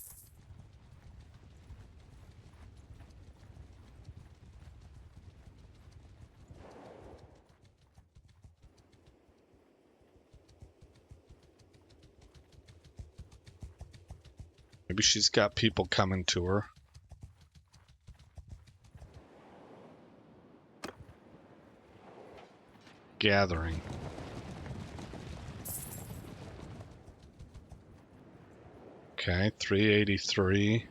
Maybe she's got people coming to her. Gathering. Okay, 383.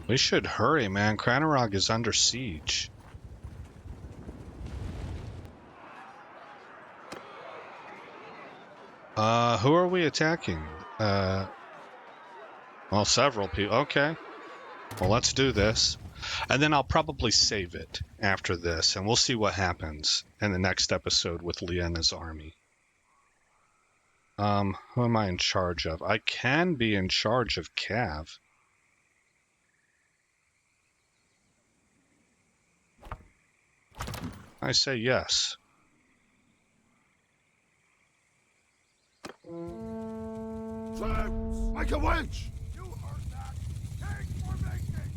We should hurry, man. Cranarog is under siege. Who are we attacking? Well, several people. Okay. Well, let's do this. And then I'll probably save it after this, and we'll see what happens in the next episode with Leanna's army. Who am I in charge of? I can be in charge of Cav. I say yes. Troops, make a wedge! You heard that! Take formation!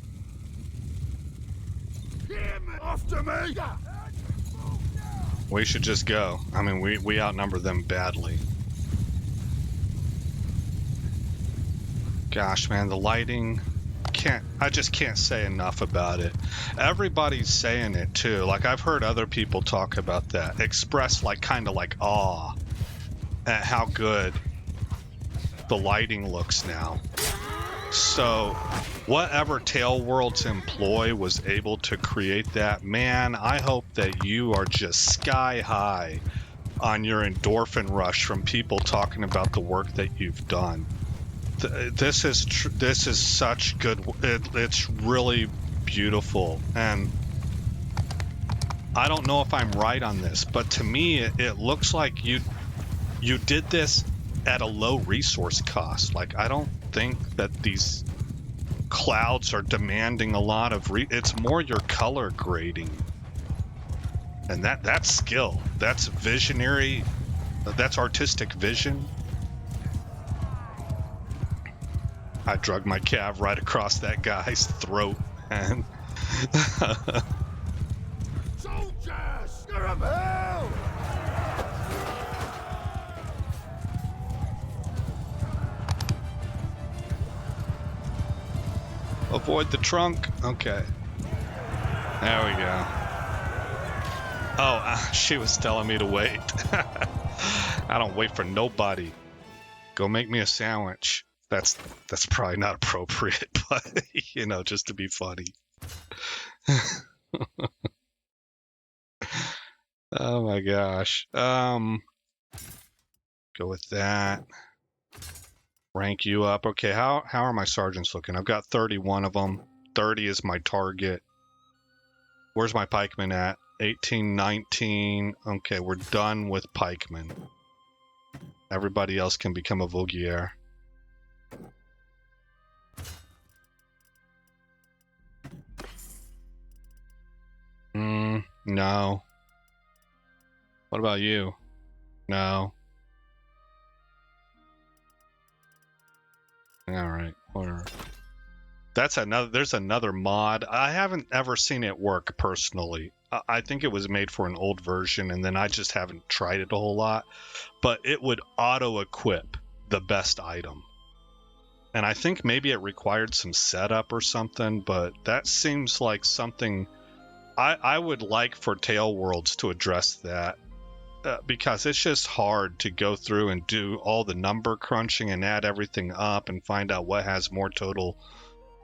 Him after me! We should just go. I mean, we outnumber them badly. Gosh, man, the lighting... I just can't say enough about it. Everybody's saying it too. Like, I've heard other people talk about that, express like kind of like awe at how good the lighting looks now. So whatever Tale Worlds employ was able to create that, man, I hope that you are just sky high on your endorphin rush from people talking about the work that you've done. This is such good. It's really beautiful, and I don't know if I'm right on this, but to me, it looks like you did this at a low resource cost. Like, I don't think that these clouds are demanding a lot of it's more your color grading. And that's skill. That's visionary. That's artistic vision. I drug my cav right across that guy's throat, and Soldiers! Give 'em hell! avoid the trunk. Okay. There we go. Oh, she was telling me to wait. I don't wait for nobody. Go make me a sandwich. That's probably not appropriate, but you know, just to be funny. Oh my gosh. Go with that. Rank you up. Okay, how are my sergeants looking? I've got 31 of them. 30 is my target. Where's my pikeman at? 18, 19. Okay, we're done with pikemen. Everybody else can become a Vaugier. No. What about you? No. Alright, whatever. There's another mod. I haven't ever seen it work personally. I think it was made for an old version, and then I just haven't tried it a whole lot. But it would auto-equip the best item. And I think maybe it required some setup or something, but that seems like something I would like for Tale Worlds to address that. Because it's just hard to go through and do all the number crunching and add everything up and find out what has more total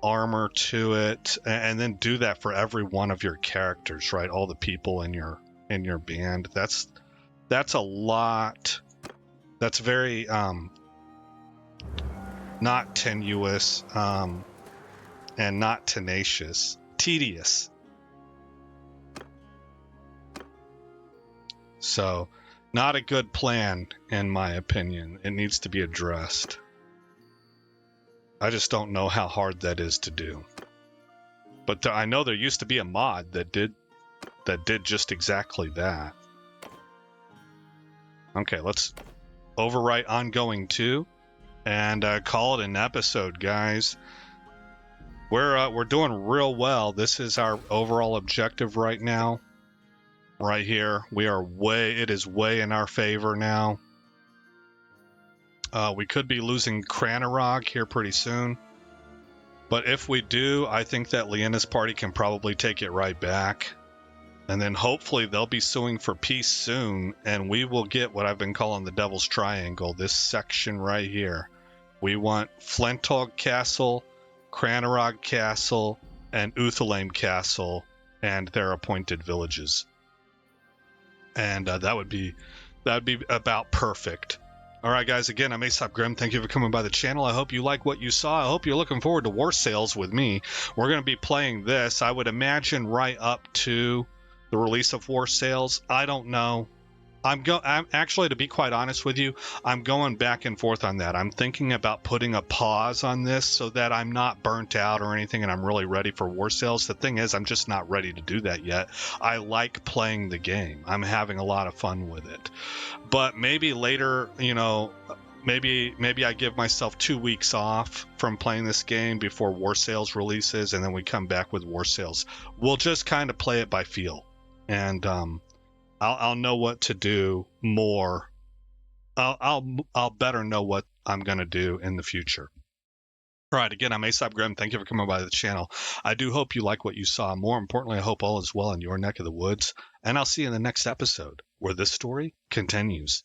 armor to it, and then do that for every one of your characters, right? All the people in your band. That's a lot. That's very not tenuous and not tenacious. Tedious. So, not a good plan, in my opinion. It needs to be addressed. I just don't know how hard that is to do. But I know there used to be a mod that did just exactly that. Okay, let's overwrite ongoing 2 and call it an episode, guys. We're doing real well. This is our overall objective right now. Right here, it is way in our favor now. We could be losing Cranarog here pretty soon. But if we do, I think that Leanna's party can probably take it right back. And then hopefully they'll be suing for peace soon, and we will get what I've been calling the Devil's Triangle, this section right here. We want Flintog Castle, Cranarog Castle, and Uthalaim Castle, and their appointed villages. And that would be about perfect. All right, guys, again, I'm Aesop Grim. Thank you for coming by the channel. I hope you like what you saw. I hope you're looking forward to War Sales with me. We're going to be playing this, I would imagine, right up to the release of War Sales. I don't know. I'm actually, to be quite honest with you, I'm going back and forth on that. I'm thinking about putting a pause on this so that I'm not burnt out or anything and I'm really ready for War Sales. The thing is, I'm just not ready to do that yet. I like playing the game. I'm having a lot of fun with it. But maybe later, you know, maybe I give myself 2 weeks off from playing this game before War Sales releases, and then we come back with War Sales. We'll just kind of play it by feel. And I'll know what to do more. I'll better know what I'm going to do in the future. All right, again, I'm Aesop Grim. Thank you for coming by the channel. I do hope you like what you saw. More importantly, I hope all is well in your neck of the woods. And I'll see you in the next episode, where this story continues.